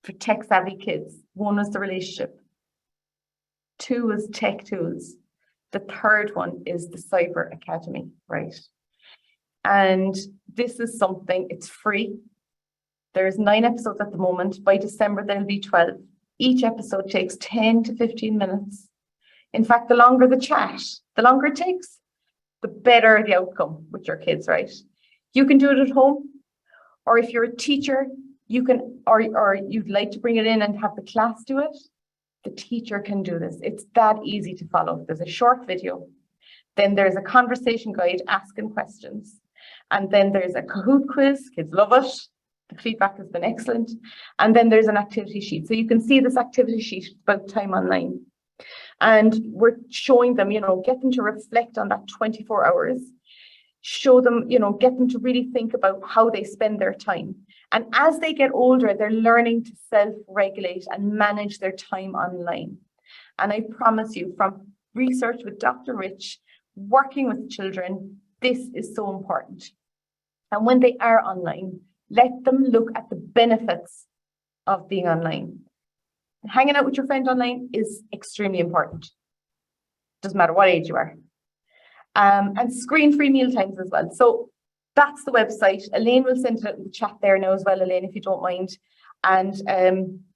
for tech savvy kids. 1 is the relationship. 2 is tech tools. The 3rd one is the Cyber Academy, right? And this is something, it's free. There's 9 episodes at the moment. By December, there'll be 12. Each episode takes 10 to 15 minutes. In fact, the longer the chat, the longer it takes, the better the outcome with your kids, right? You can do it at home, or if you're a teacher, you can, or you'd like to bring it in and have the class do it, the teacher can do this. It's that easy to follow. There's a short video, then there's a conversation guide asking questions, and then there's a Kahoot quiz. Kids love it. The feedback has been excellent. And then there's an activity sheet. So you can see this activity sheet about time online. And we're showing them, get them to reflect on that 24 hours, show them, get them to really think about how they spend their time. And as they get older, they're learning to self-regulate and manage their time online. And I promise you, from research with Dr. Rich, working with children, this is so important. And when they are online, let them look at the benefits of being online. Hanging out with your friend online is extremely important. Doesn't matter what age you are. And screen-free meal times as well. So that's the website. Elaine will send it out in the chat there now as well, Elaine, if you don't mind. And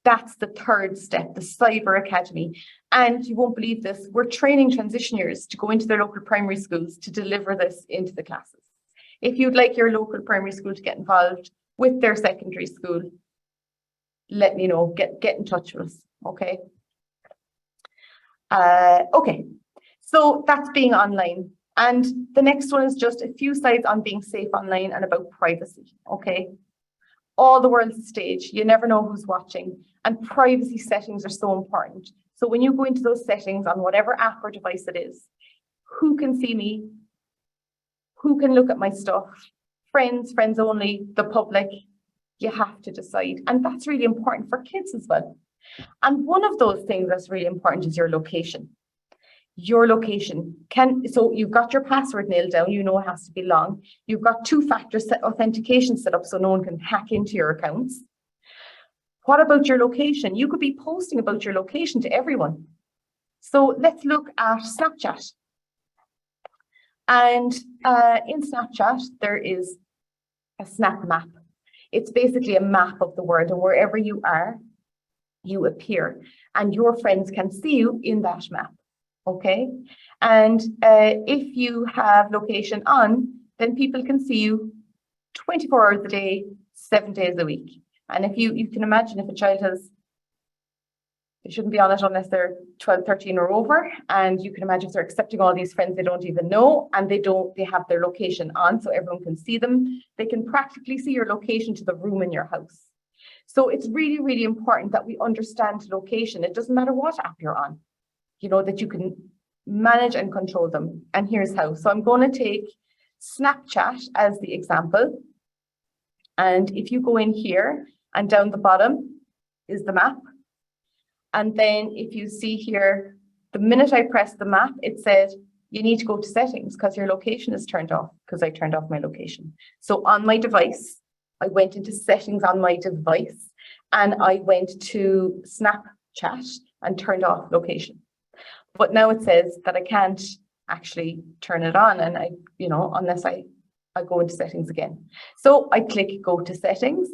that's the 3rd step, the Cyber Academy. And you won't believe this, we're training transition years to go into their local primary schools to deliver this into the classes. If you'd like your local primary school to get involved with their secondary school, let me know, get in touch with us, okay? Okay, so that's being online. And the next one is just a few slides on being safe online and about privacy, okay? All the world's a stage, you never know who's watching, and privacy settings are so important. So when you go into those settings on whatever app or device it is, who can see me? Who can look at my stuff? Friends, friends only, the public. You have to decide. And that's really important for kids as well. And one of those things that's really important is your location. Your location so you've got your password nailed down, it has to be long. You've got 2-factor authentication set up so no one can hack into your accounts. What about your location? You could be posting about your location to everyone. So let's look at Snapchat. And in Snapchat, there is a snap map. It's basically a map of the world, and wherever you are, you appear, and your friends can see you in that map, okay? And if you have location on, then people can see you 24 hours a day, 7 days a week. And if you can imagine if a child they shouldn't be on it unless they're 12, 13 or over. And you can imagine if they're accepting all these friends they don't even know, and they have their location on so everyone can see them. They can practically see your location to the room in your house. So it's really, really important that we understand location. It doesn't matter what app you're on, that you can manage and control them. And here's how. So I'm going to take Snapchat as the example. And if you go in here and down the bottom is the map. And then if you see here, the minute I press the map, it said, you need to go to settings because your location is turned off, because I turned off my location. So on my device, I went into settings on my device and I went to Snapchat and turned off location. But now it says that I can't actually turn it on, and unless I go into settings again. So I click go to settings.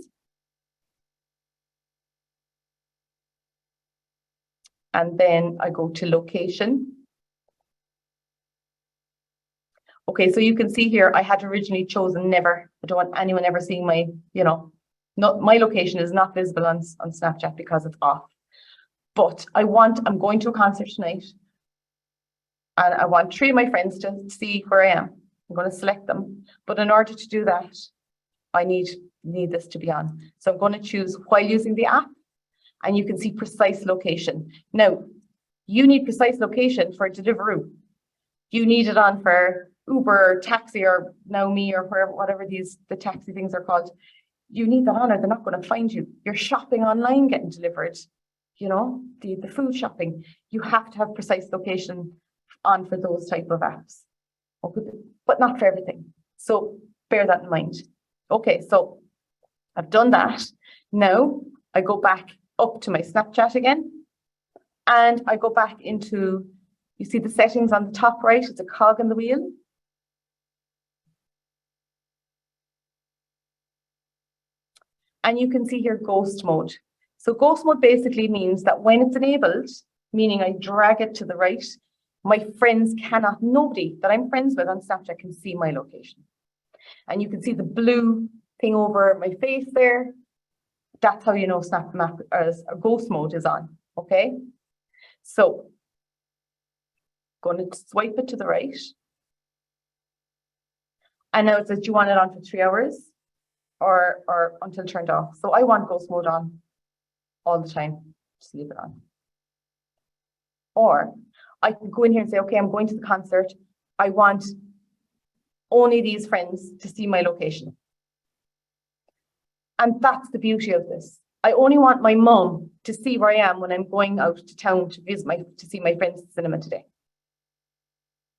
And then I go to location. Okay, so you can see here, I had originally chosen never. I don't want anyone ever seeing my, my location is not visible on Snapchat because it's off. But I'm going to a concert tonight, and I want 3 of my friends to see where I am. I'm going to select them. But in order to do that, I need this to be on. So I'm going to choose while using the app, and you can see precise location. Now, you need precise location for Deliveroo. You need it on for Uber, taxi, or now me, or whatever the taxi things are called. You need that on, or they're not going to find you. You're shopping online, getting delivered. The food shopping. You have to have precise location on for those type of apps. Okay, but not for everything. So bear that in mind. Okay, so I've done that. Now I go back up to my Snapchat again, and I go back into, you see the settings on the top right, it's a cog in the wheel. And you can see here ghost mode. So ghost mode basically means that when it's enabled, meaning I drag it to the right, my friends nobody that I'm friends with on Snapchat can see my location. And you can see the blue thing over my face there. That's how you know Snap Map as a ghost mode is on, okay? So, going to swipe it to the right. And now it says, do you want it on for 3 hours or until turned off? So I want ghost mode on all the time, just leave it on. Or I can go in here and say, okay, I'm going to the concert. I want only these friends to see my location. And that's the beauty of this. I only want my mum to see where I am when I'm going out to town to see my friends at the cinema today.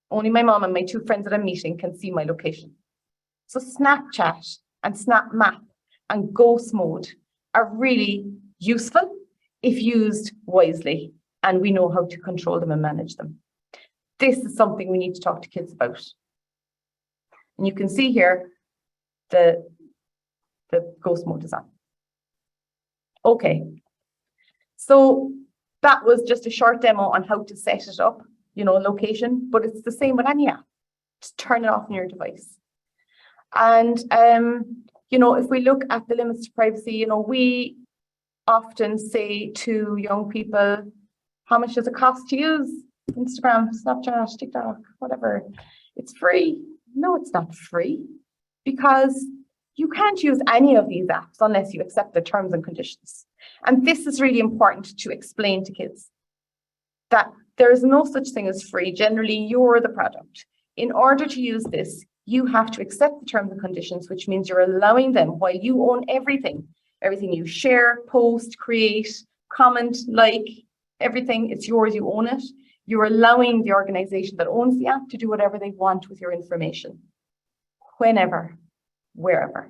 Only my mum and my 2 friends that I'm meeting can see my location. So Snapchat and Snap Map and ghost mode are really useful if used wisely, and we know how to control them and manage them. This is something we need to talk to kids about. And you can see here the ghost mode is on. Okay, so that was just a short demo on how to set it up, location, but it's the same with any app. Just turn it off on your device. And, if we look at the limits to privacy, we often say to young people, how much does it cost to use Instagram, Snapchat, TikTok, whatever? It's free. No, it's not free, because you can't use any of these apps unless you accept the terms and conditions. And this is really important to explain to kids, that there is no such thing as free. Generally, you're the product. In order to use this, you have to accept the terms and conditions, which means you're allowing them, while you own everything you share, post, create, comment, like, everything, it's yours, you own it. You're allowing the organization that owns the app to do whatever they want with your information, whenever, wherever.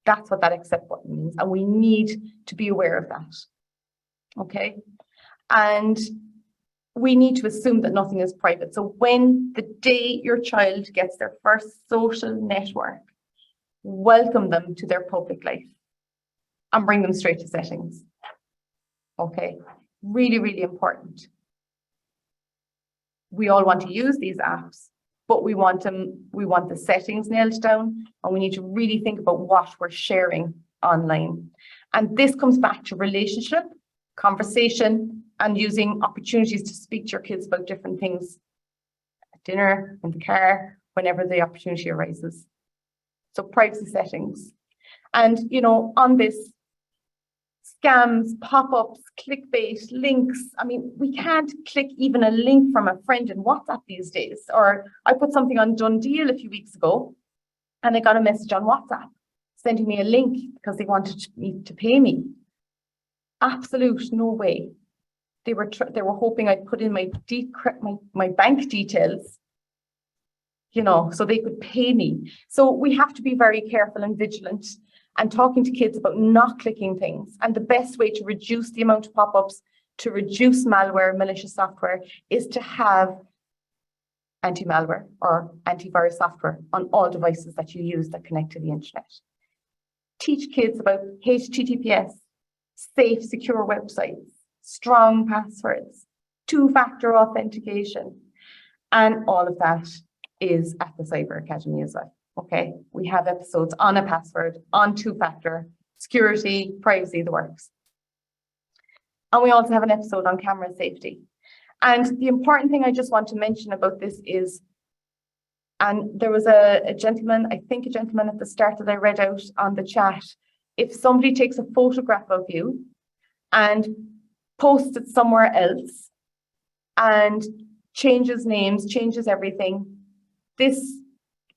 That's what that accept button means, and we need to be aware of that. Okay, and we need to assume that nothing is private. So when the day your child gets their first social network, welcome them to their public life and bring them straight to settings. Okay, really, really important. We all want to use these apps, but we want the settings nailed down, and we need to really think about what we're sharing online. And this comes back to relationship, conversation, and using opportunities to speak to your kids about different things at dinner, in the car, whenever the opportunity arises. So privacy settings. And, on this, scams, pop-ups, clickbait, links. I mean, we can't click even a link from a friend in WhatsApp these days. Or I put something on Done Deal a few weeks ago, and I got a message on WhatsApp sending me a link because they wanted me to pay me. Absolute no way. They were hoping I'd put in my bank details, so they could pay me. So we have to be very careful and vigilant, and talking to kids about not clicking things. And the best way to reduce the amount of pop-ups, to reduce malware, malicious software, is to have anti-malware or antivirus software on all devices that you use that connect to the internet. Teach kids about HTTPS, safe, secure websites, strong passwords, two-factor authentication, and all of that is at the Cyber Academy as well. Okay, we have episodes on a password, on two-factor, security, privacy, the works. And we also have an episode on camera safety. And the important thing I just want to mention about this is, and there was a gentleman, I think a gentleman at the start that I read out on the chat, if somebody takes a photograph of you and posts it somewhere else and changes names, changes everything, this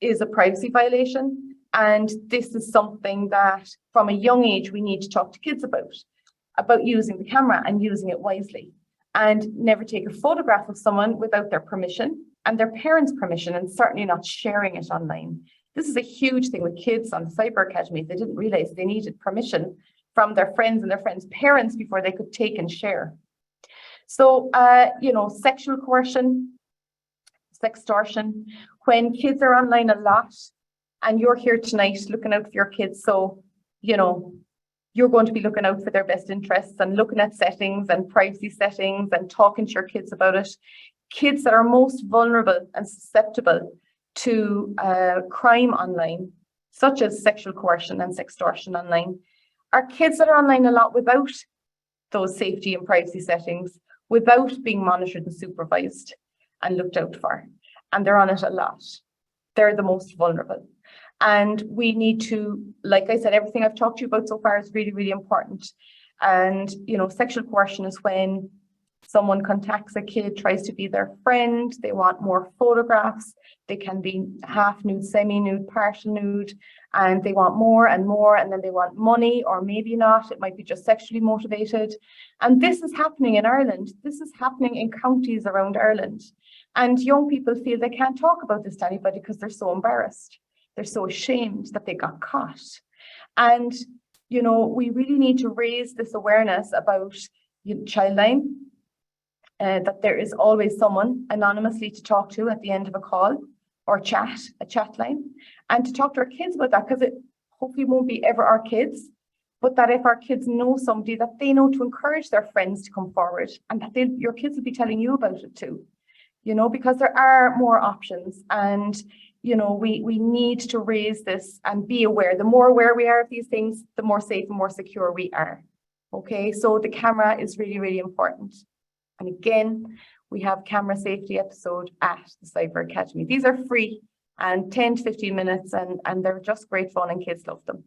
is a privacy violation. And this is something that from a young age, we need to talk to kids about using the camera and using it wisely. And never take a photograph of someone without their permission and their parents' permission, and certainly not sharing it online. This is a huge thing with kids on the Cyber Academy. They didn't realize they needed permission from their friends and their friends' parents before they could take and share. So, sexual coercion, sextortion, when kids are online a lot and you're here tonight looking out for your kids. So, you're going to be looking out for their best interests and looking at settings and privacy settings and talking to your kids about it. Kids that are most vulnerable and susceptible to crime online, such as sexual coercion and sextortion online, are kids that are online a lot without those safety and privacy settings, without being monitored and supervised and looked out for. And they're on it a lot. They're the most vulnerable. And we need to, like I said, everything I've talked to you about so far is really, really important. And, sexual coercion is when someone contacts a kid, tries to be their friend, they want more photographs, they can be half nude, semi-nude, partial nude, and they want more and more, and then they want money, or maybe not, it might be just sexually motivated. And this is happening in Ireland. This is happening in counties around Ireland. And young people feel they can't talk about this to anybody because they're so embarrassed. They're so ashamed that they got caught. And, we really need to raise this awareness about childline, that there is always someone anonymously to talk to at the end of a call or a chat line, and to talk to our kids about that, because it hopefully won't be ever our kids, but that if our kids know somebody that they know, to encourage their friends to come forward, and that your kids will be telling you about it too, because there are more options. And we need to raise this and be aware. The more aware we are of these things, the more safe and more secure we are. Okay, so the camera is really, really important. And again, we have camera safety episode at the Cyber Academy. These are free and 10 to 15 minutes, and they're just great fun and kids love them.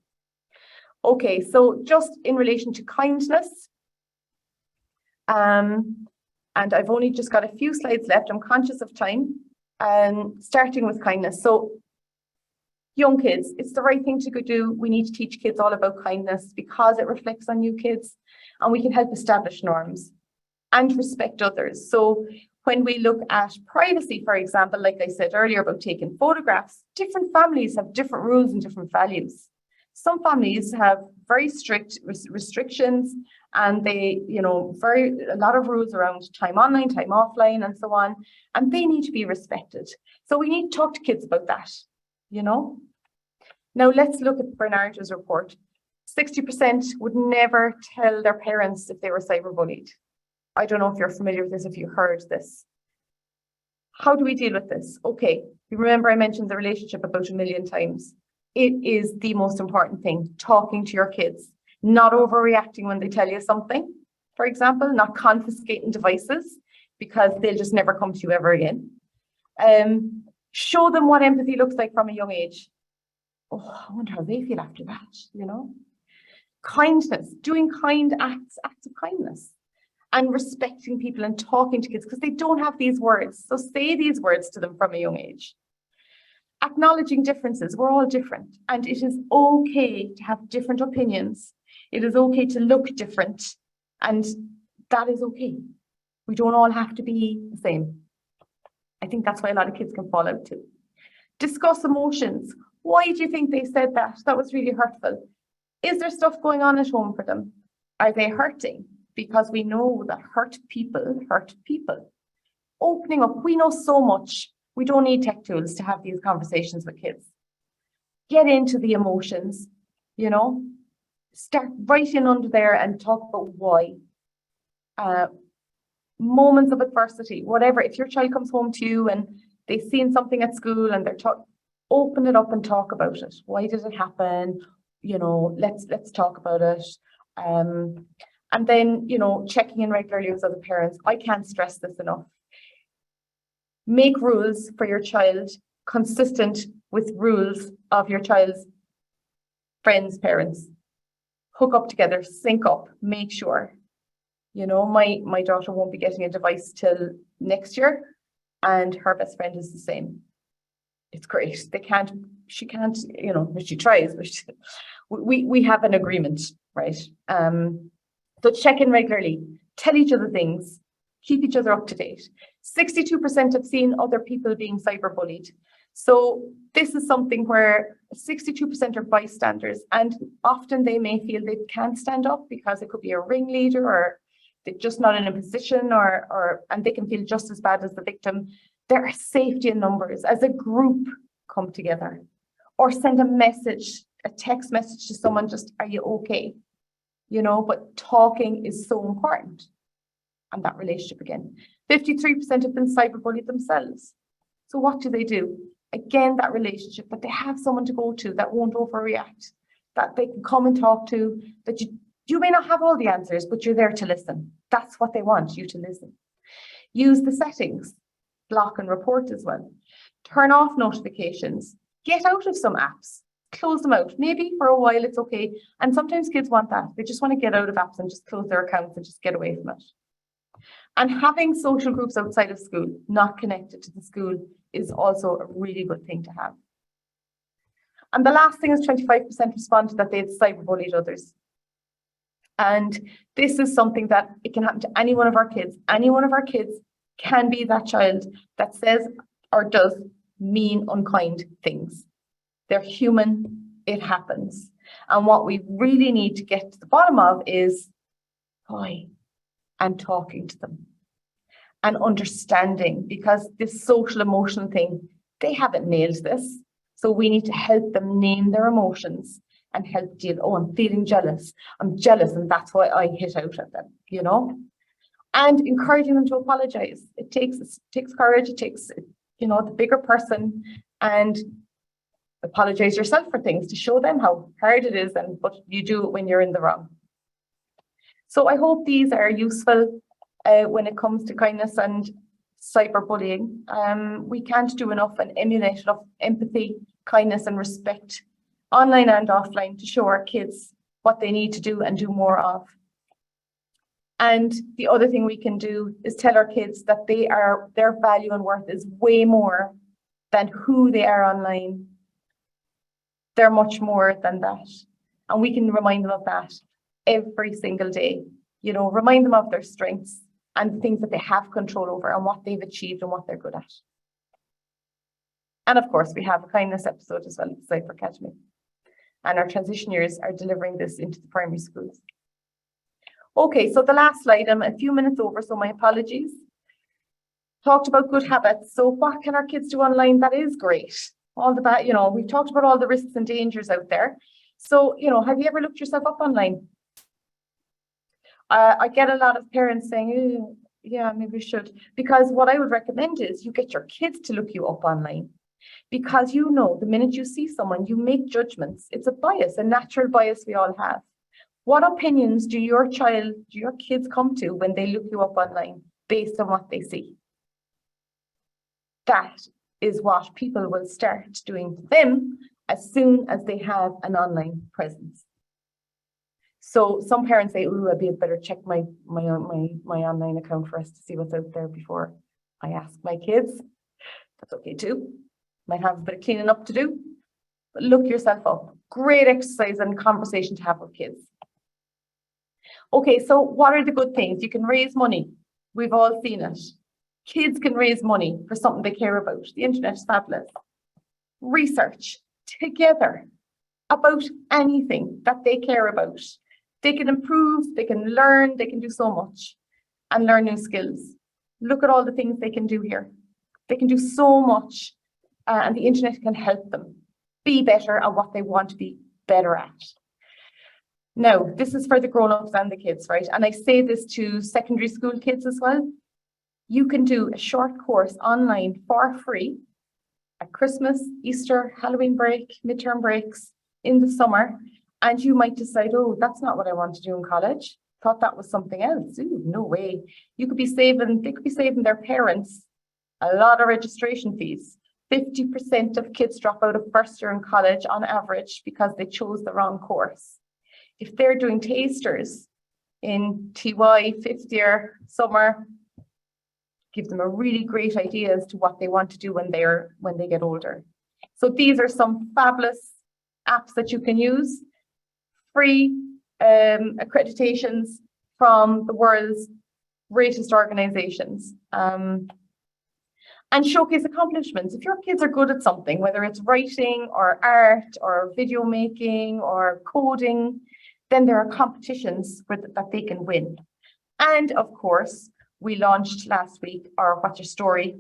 Okay, so just in relation to kindness, and I've only just got a few slides left. I'm conscious of time. Starting with kindness. So young kids, it's the right thing to go do. We need to teach kids all about kindness because it reflects on you kids, and we can help establish norms and respect others. So when we look at privacy, for example, like I said earlier about taking photographs, different families have different rules and different values. Some families have very strict restrictions, and they, a lot of rules around time online, time offline, and so on, and they need to be respected. So we need to talk to kids about that, Now let's look at Bernardo's report. 60% would never tell their parents if they were cyberbullied. I don't know if you're familiar with this, if you heard this. How do we deal with this? Okay, you remember I mentioned the relationship about 1 million times. It is the most important thing, talking to your kids, not overreacting when they tell you something, for example, not confiscating devices because they'll just never come to you ever again. Show them what empathy looks like from a young age. Oh, I wonder how they feel after that, Kindness, doing kind acts of kindness, and respecting people and talking to kids because they don't have these words. So say these words to them from a young age. Acknowledging differences. We're all different, and it is okay to have different opinions. It is okay to look different, and that is okay. We don't all have to be the same. I think that's why a lot of kids can fall out too. Discuss emotions. Why do you think they said that? That was really hurtful. Is there stuff going on at home for them? Are they hurting? Because we know that hurt people hurt people. Opening up. We know so much. We don't need tech tools to have these conversations with kids. Get into the emotions, you know, start right in under there and talk about why. Moments of adversity, whatever. If your child comes home to you and they've seen something at school and they're open it up and talk about it. Why did it happen? You know, let's talk about it. And then, you know, checking in regularly with other parents. I can't stress this enough. Make rules for your child consistent with rules of your child's friends, parents. Hook up together, sync up, make sure. You know, my daughter won't be getting a device till next year, and her best friend is the same. It's great. She can't, you know, she tries, but we have an agreement, right? So check in regularly, tell each other things, keep each other up to date. 62% have seen other people being cyberbullied. So this is something where 62% are bystanders, and often they may feel they can't stand up because it could be a ringleader or they're just not in a position and they can feel just as bad as the victim. There are safety in numbers. As a group, come together or send a message, a text message to someone, just, are you okay? You know, but talking is so important. And that relationship again. 53% have been cyberbullied themselves. So what do? Again, that relationship, that they have someone to go to that won't overreact, that they can come and talk to, that you may not have all the answers, but you're there to listen. That's what they want, you to listen. Use the settings, block and report as well. Turn off notifications, get out of some apps, close them out. Maybe for a while it's okay. And sometimes kids want that. They just want to get out of apps and just close their accounts and just get away from it. And having social groups outside of school, not connected to the school, is also a really good thing to have. And the last thing is 25% responded that they had cyberbullied others. And this is something that it can happen to any one of our kids. Any one of our kids can be that child that says or does mean, unkind things. They're human, it happens. And what we really need to get to the bottom of is why, and talking to them and understanding, because this social emotional thing, they haven't nailed this. So we need to help them name their emotions and help deal. Oh, I'm feeling jealous. I'm jealous, and that's why I hit out at them, you know? And encouraging them to apologize. It takes courage. It takes, you know, the bigger person, and apologize yourself for things to show them how hard it is, but you do it when you're in the wrong. So I hope these are useful when it comes to kindness and cyberbullying. We can't do enough and emulate enough empathy, kindness and respect, online and offline, to show our kids what they need to do and do more of. And the other thing we can do is tell our kids that their value and worth is way more than who they are online. They're much more than that. And we can remind them of that every single day. You know, remind them of their strengths and the things that they have control over and what they've achieved and what they're good at. And of course, we have a kindness episode as well, Cyber Academy. And our transition years are delivering this into the primary schools. Okay, so the last slide, I'm a few minutes over, so my apologies. Talked about good habits. So what can our kids do online? That is great. All the bad, you know, we've talked about all the risks and dangers out there. So, you know, have you ever looked yourself up online? I get a lot of parents saying, yeah, maybe we should. Because what I would recommend is you get your kids to look you up online. Because you know, the minute you see someone, you make judgments. It's a bias, a natural bias we all have. What opinions do your kids come to when they look you up online based on what they see? That is what people will start doing to them as soon as they have an online presence. So some parents say, "Oh, I'd better check my online account first to see what's out there before I ask my kids." That's okay too. Might have a bit of cleaning up to do, but look yourself up. Great exercise and conversation to have with kids. Okay, so what are the good things? You can raise money. We've all seen it. Kids can raise money for something they care about. The internet is fabulous. Research together about anything that they care about. They can improve, they can learn, they can do so much and learn new skills. Look at all the things they can do here. They can do so much, and the internet can help them be better at what they want to be better at. Now, this is for the grown-ups and the kids, right? And I say this to secondary school kids as well. You can do a short course online for free at Christmas, Easter, Halloween break, midterm breaks, in the summer, and you might decide, oh, that's not what I want to do in college. Thought that was something else. Ooh, no way. They could be saving their parents a lot of registration fees. 50% of kids drop out of first year in college on average because they chose the wrong course. If they're doing tasters in TY, fifth year, summer, give them a really great idea as to what they want to do when they get older. So these are some fabulous apps that you can use, free accreditations from the world's greatest organizations, and showcase accomplishments. If your kids are good at something, whether it's writing or art or video making or coding, then there are competitions that they can win. And of course, we launched last week our What's Your Story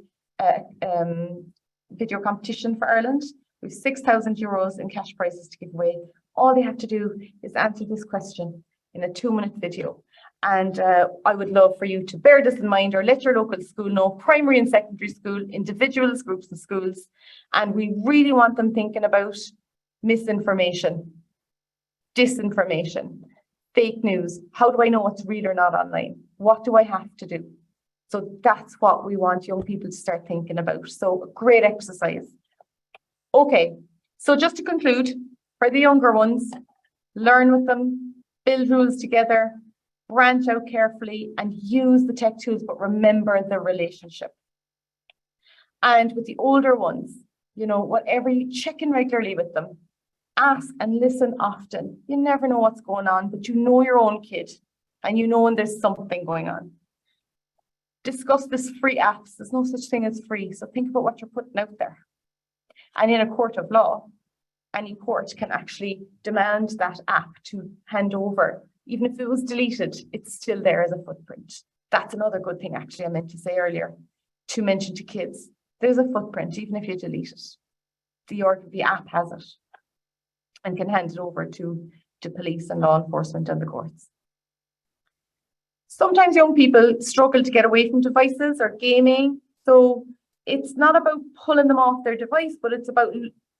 video competition for Ireland. We have 6,000 euros in cash prizes to give away. All they have to do is answer this question in a 2-minute video. And I would love for you to bear this in mind, or let your local school know, primary and secondary school, individuals, groups and schools. And we really want them thinking about misinformation, disinformation, fake news. How do I know what's real or not online? What do I have to do? So that's what we want young people to start thinking about. So a great exercise. Okay, so just to conclude, for the younger ones, learn with them, build rules together, branch out carefully and use the tech tools, but remember the relationship. And with the older ones, you know, whatever, you check in regularly with them, ask and listen often. You never know what's going on, but you know your own kid and you know when there's something going on. Discuss this free apps. There's no such thing as free. So think about what you're putting out there. And in a court of law, any court can actually demand that app to hand over. Even if it was deleted, it's still there as a footprint. That's another good thing, actually, I meant to say earlier, to mention to kids. There's a footprint, even if you delete it. The app has it and can hand it over to police and law enforcement and the courts. Sometimes young people struggle to get away from devices or gaming. So it's not about pulling them off their device, but it's about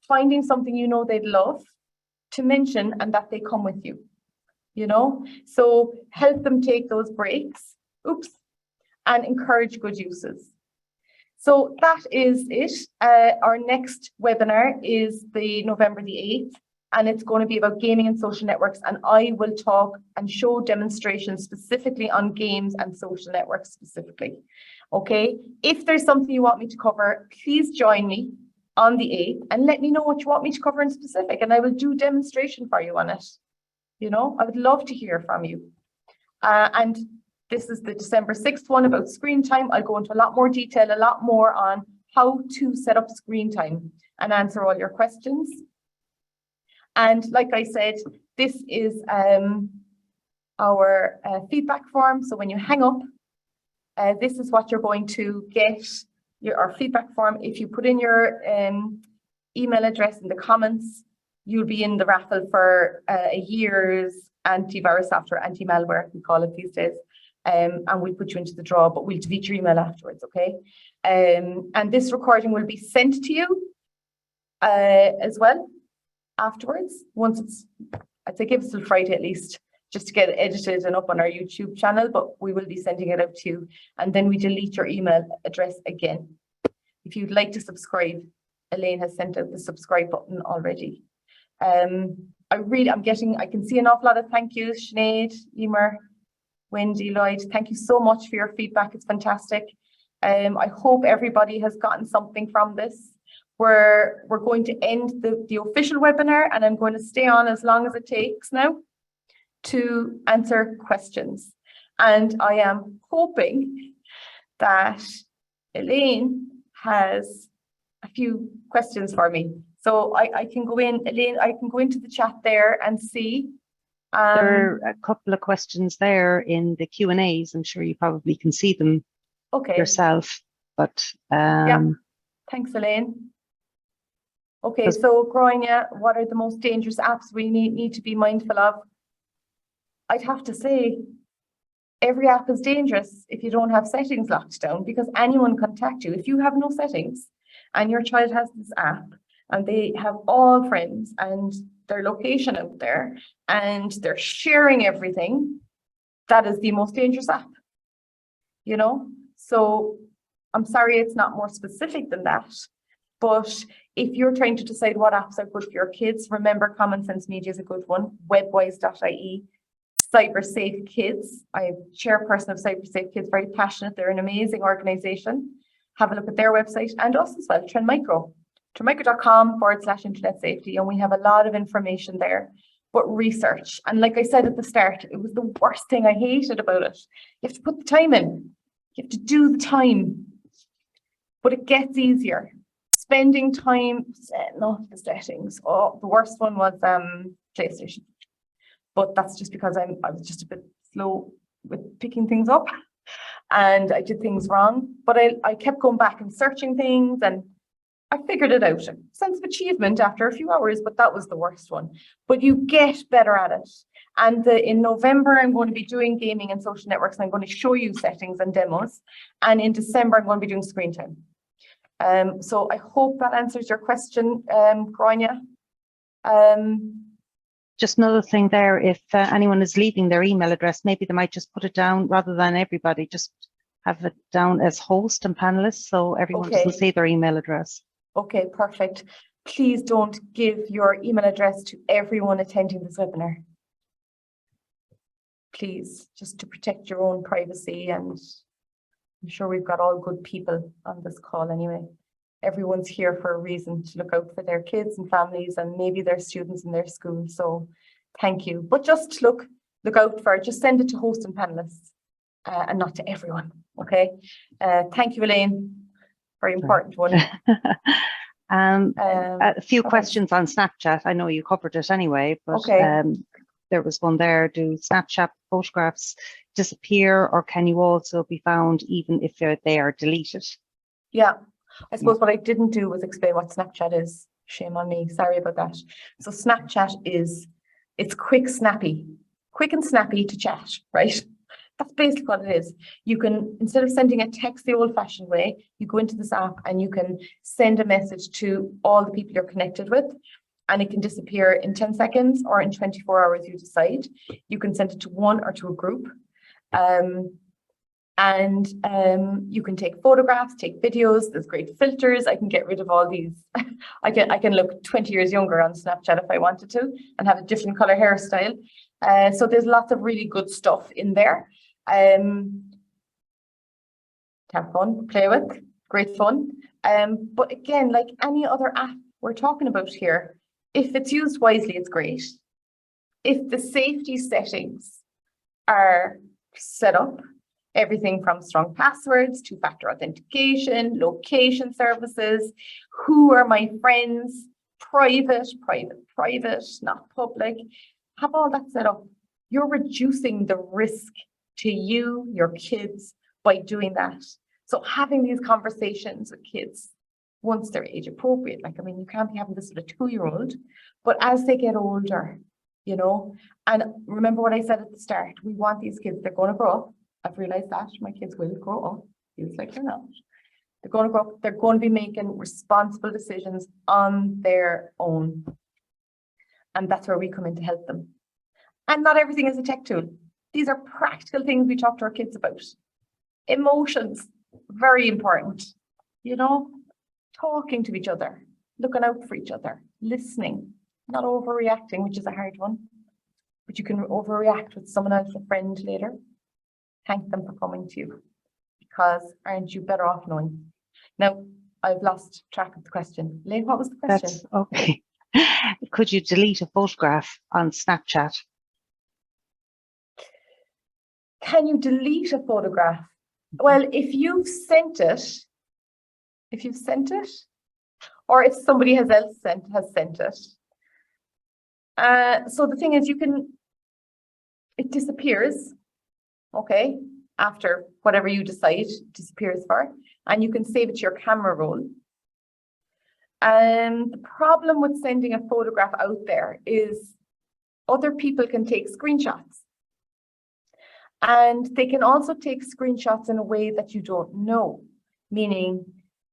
finding something you know they'd love to mention and that they come with you. You know, so help them take those breaks, and encourage good uses. So that is it. Our next webinar is the November the 8th, and it's going to be about gaming and social networks. And I will talk and show demonstrations specifically on games and social networks specifically. Okay, if there's something you want me to cover, please join me on the 8th and let me know what you want me to cover in specific, and I will do demonstration for you on it. You know, I would love to hear from you. And this is the December 6th one about screen time. I'll go into a lot more detail, a lot more on how to set up screen time and answer all your questions. And like I said, this is our feedback form. So when you hang up, this is what you're going to get, our feedback form. If you put in your email address in the comments, you'll be in the raffle for a year's antivirus software, anti-malware, we call it these days. And we'll put you into the draw, but we'll delete your email afterwards, okay? And this recording will be sent to you as well afterwards. Once it's, I'd say give us till Friday at least, just to get it edited and up on our YouTube channel, but we will be sending it out to you. And then we delete your email address again. If you'd like to subscribe, Elaine has sent out the subscribe button already. I can see an awful lot of thank yous, Sinead, Emer, Wendy, Lloyd. Thank you so much for your feedback. It's fantastic. I hope everybody has gotten something from this. We're going to end the official webinar, and I'm going to stay on as long as it takes now to answer questions. And I am hoping that Elaine has a few questions for me. So I can go in, Elaine, I can go into the chat there and see. There are a couple of questions there in the Q&As. I'm sure you probably can see them yourself. but Thanks, Elaine. Okay, Does- so Gronya, what are the most dangerous apps we need to be mindful of? I'd have to say, every app is dangerous if you don't have settings locked down, because anyone can contact you. If you have no settings and your child has this app and they have all friends and their location out there and they're sharing everything, that is the most dangerous app, you know? So I'm sorry it's not more specific than that, but if you're trying to decide what apps are good for your kids, remember Common Sense Media is a good one, webwise.ie, CyberSafe Kids. I'm chairperson of CyberSafe Kids, very passionate. They're an amazing organization. Have a look at their website, and us as well, trendmicro, trendmicro.com/internet safety. And we have a lot of information there, but research. And like I said at the start, it was the worst thing I hated about it. You have to put the time in. You have to do the time, but it gets easier. Spending time setting up the settings. Oh, the worst one was PlayStation. But that's just because I was just a bit slow with picking things up and I did things wrong. But I kept going back and searching things and I figured it out. Sense of achievement after a few hours, but that was the worst one. But you get better at it. And in November, I'm going to be doing gaming and social networks, and I'm going to show you settings and demos. And in December, I'm going to be doing screen time. So I hope that answers your question, Grania. Just another thing there, if anyone is leaving their email address, maybe they might just put it down rather than everybody, just have it down as host and panelists so everyone doesn't see their email address. Okay, perfect. Please don't give your email address to everyone attending this webinar. Please, just to protect your own privacy, and I'm sure we've got all good people on this call anyway. Everyone's here for a reason, to look out for their kids and families and maybe their students in their school. So thank you. But just look out for it. Just send it to host and panelists and not to everyone. Okay. Thank you, Elaine. Very important one. A few questions on Snapchat. I know you covered it anyway, but there was one there. Do Snapchat photographs disappear, or can you also be found even if they are deleted? Yeah. I suppose what I didn't do was explain what Snapchat is. Shame on me. Sorry about that. So Snapchat it's quick and snappy to chat, right? That's basically what it is. You can, instead of sending a text the old-fashioned way, you go into this app and you can send a message to all the people you're connected with, and it can disappear in 10 seconds or in 24 hours, you decide. You can send it to one or to a group. You can take photographs, take videos. There's great filters. I can get rid of all these. I can look 20 years younger on Snapchat if I wanted to and have a different color hairstyle. So there's lots of really good stuff in there. Have fun, play with, great fun. But again, like any other app we're talking about here, if it's used wisely, it's great. If the safety settings are set up, everything from strong passwords, two-factor authentication, location services, who are my friends, private, not public, have all that set up. You're reducing the risk to you, your kids, by doing that. So having these conversations with kids once they're age appropriate, like, I mean, you can't be having this with a 2-year-old, but as they get older, you know, and remember what I said at the start, we want these kids, they're going to grow up. I've realized that my kids will grow up. Feels like they're not. They're going to grow up. They're going to be making responsible decisions on their own. And that's where we come in to help them. And not everything is a tech tool. These are practical things we talk to our kids about. Emotions, very important. You know, talking to each other, looking out for each other, listening, not overreacting, which is a hard one. But you can overreact with someone else, a friend later. Thank them for coming to you, because aren't you better off knowing? Now, I've lost track of the question. Elaine, what was the question? That's okay. Could you delete a photograph on Snapchat? Can you delete a photograph? Well, if you've sent it, or if somebody has sent it. So the thing is, it disappears. Okay, after whatever you decide disappears for, and you can save it to your camera roll. And the problem with sending a photograph out there is other people can take screenshots. And they can also take screenshots in a way that you don't know, meaning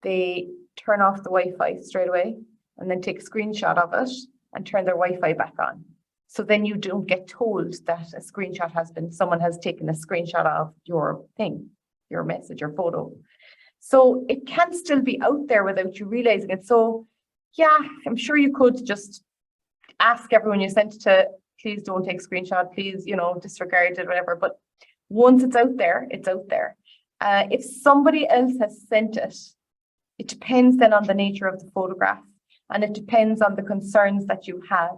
they turn off the Wi-Fi straight away and then take a screenshot of it and turn their Wi-Fi back on. So then you don't get told that a screenshot someone has taken a screenshot of your thing, your message or photo. So it can still be out there without you realizing it. So yeah, I'm sure you could just ask everyone you sent it to, please don't take screenshot, please, disregard it, whatever. But once it's out there, it's out there. If somebody else has sent it, it depends then on the nature of the photograph, and it depends on the concerns that you have.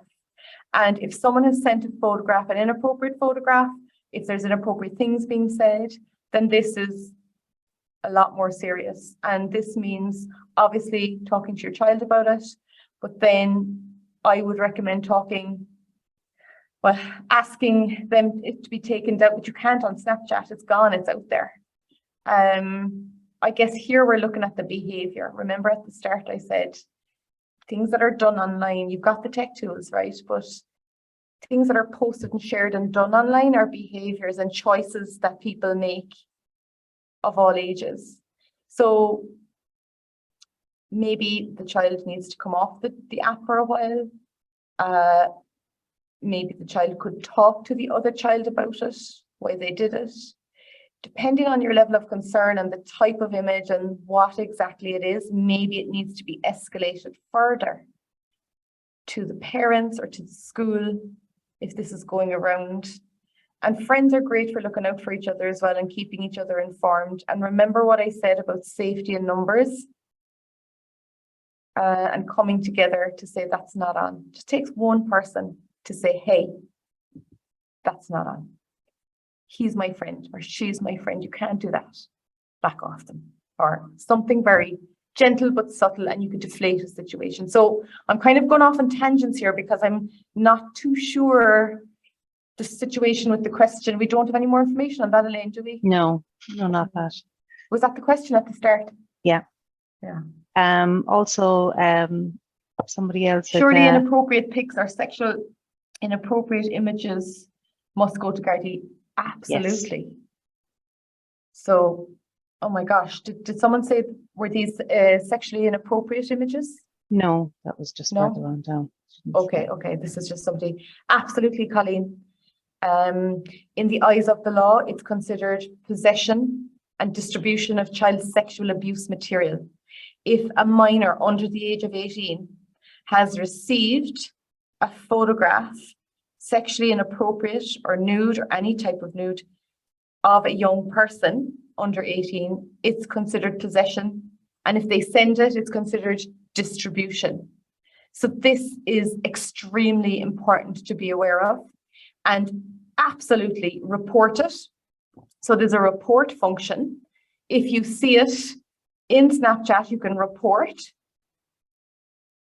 And if someone has sent a photograph, an inappropriate photograph, if there's inappropriate things being said, then this is a lot more serious. And this means obviously talking to your child about it, but then I would recommend asking them it to be taken down, but you can't on Snapchat. It's gone, it's out there. I guess here we're looking at the behavior. Remember at the start I said, things that are done online, you've got the tech tools, right? But things that are posted and shared and done online are behaviors and choices that people make of all ages. So maybe the child needs to come off the app for a while. Maybe the child could talk to the other child about it, why they did it. Depending on your level of concern and the type of image and what exactly it is, maybe it needs to be escalated further to the parents or to the school if this is going around. And friends are great for looking out for each other as well and keeping each other informed. And remember what I said about safety in numbers and coming together to say that's not on. It just takes one person to say, hey, that's not on. He's my friend or she's my friend. You can't do that. Back off them. Or something very gentle but subtle, and you could deflate a situation. So I'm kind of going off on tangents here because I'm not too sure the situation with the question. We don't have any more information on that, Elaine, do we? No, not that. Was that the question at the start? Yeah. Yeah. Also, somebody else said, surely inappropriate pics or sexual inappropriate images must go to Gardaí. Absolutely. Yes. So, oh my gosh, did someone say, were these sexually inappropriate images? No, that was just further on down. Okay, this is just somebody. Absolutely, Colleen. In the eyes of the law, it's considered possession and distribution of child sexual abuse material. If a minor under the age of 18 has received a photograph, sexually inappropriate or nude or any type of nude of a young person under 18, it's considered possession. And if they send it, it's considered distribution. So this is extremely important to be aware of, and absolutely report it. So there's a report function. If you see it in Snapchat, you can report.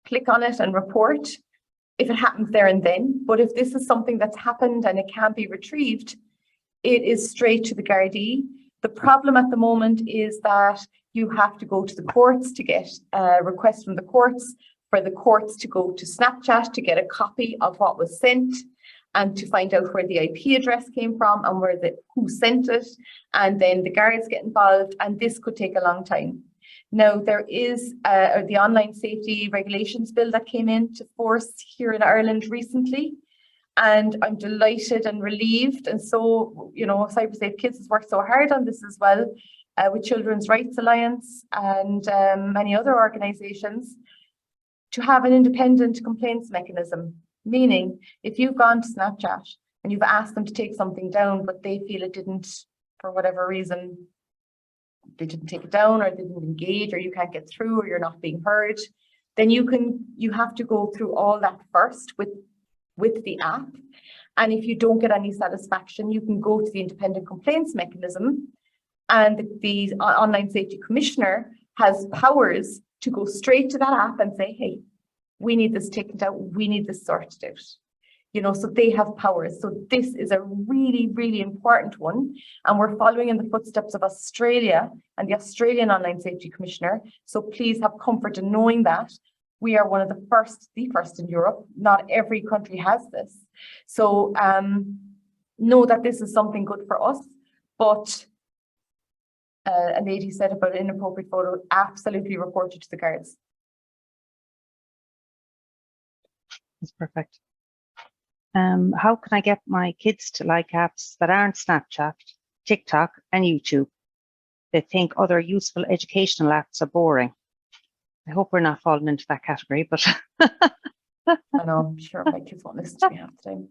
Click on it and report if it happens there and then. But if this is something that's happened and it can't be retrieved, it is straight to the Gardaí. The problem at the moment is that you have to go to the courts to get a request from the courts, for the courts to go to Snapchat to get a copy of what was sent and to find out where the IP address came from and who sent it. And then the guards get involved, and this could take a long time. Now, there is the online safety regulations bill that came into force here in Ireland recently, and I'm delighted and relieved. And so, CyberSafe Kids has worked so hard on this as well, with Children's Rights Alliance and many other organisations, to have an independent complaints mechanism. Meaning, if you've gone to Snapchat and you've asked them to take something down, but they feel it didn't, for whatever reason, they didn't take it down, or they didn't engage, or you can't get through, or you're not being heard, then you have to go through all that first with the app. And if you don't get any satisfaction, you can go to the independent complaints mechanism, and the online safety commissioner has powers to go straight to that app and say, hey, we need this taken down, we need this sorted out. so they have powers. So this is a really, really important one. And we're following in the footsteps of Australia and the Australian Online Safety Commissioner. So please have comfort in knowing that we are one of the first in Europe. Not every country has this. So know that this is something good for us. But a lady said about an inappropriate photo, absolutely report it to the guards. That's perfect. How can I get my kids to like apps that aren't Snapchat, TikTok, and YouTube? They think other useful educational apps are boring. I hope we're not falling into that category, but I know, I'm sure my kids won't listen to me half the time.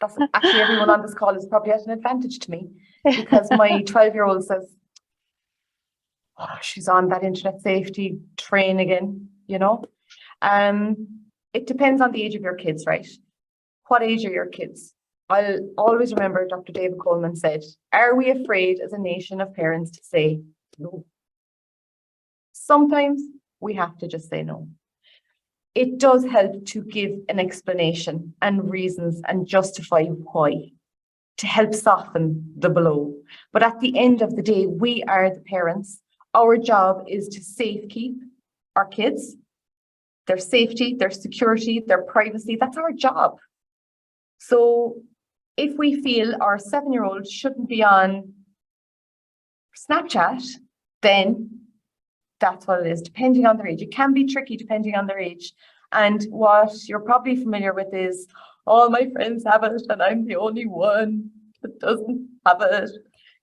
That's actually, everyone on this call is probably at an advantage to me, because my 12-year-old says, oh, she's on that internet safety train again, It depends on the age of your kids, right? What age are your kids? I'll always remember Dr. David Coleman said, are we afraid as a nation of parents to say no? Sometimes we have to just say no. It does help to give an explanation and reasons and justify why, to help soften the blow. But at the end of the day, we are the parents. Our job is to safekeep our kids, their safety, their security, their privacy. That's our job. So if we feel our 7-year-old shouldn't be on Snapchat, then that's what it is, depending on their age. It can be tricky depending on their age. And what you're probably familiar with is, all my friends have it and I'm the only one that doesn't have it.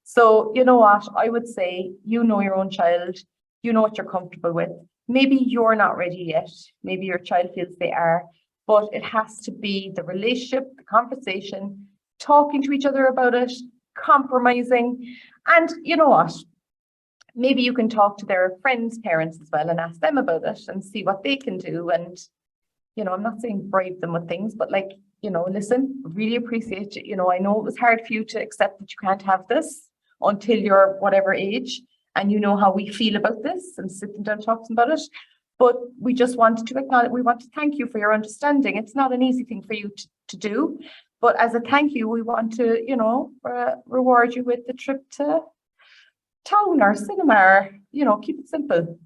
So you know what, I would say, your own child, you know what you're comfortable with. Maybe you're not ready yet. Maybe your child feels they are, but it has to be the relationship, the conversation, talking to each other about it, compromising. And you know what? Maybe you can talk to their friends' parents as well and ask them about it and see what they can do. And, I'm not saying bribe them with things, but listen, really appreciate it. I know it was hard for you to accept that you can't have this until you're whatever age, and you know how we feel about this, and sitting down talking about it. But we just wanted to acknowledge, we want to thank you for your understanding. It's not an easy thing for you to do, but as a thank you, we want to, reward you with the trip to town or cinema, or, keep it simple.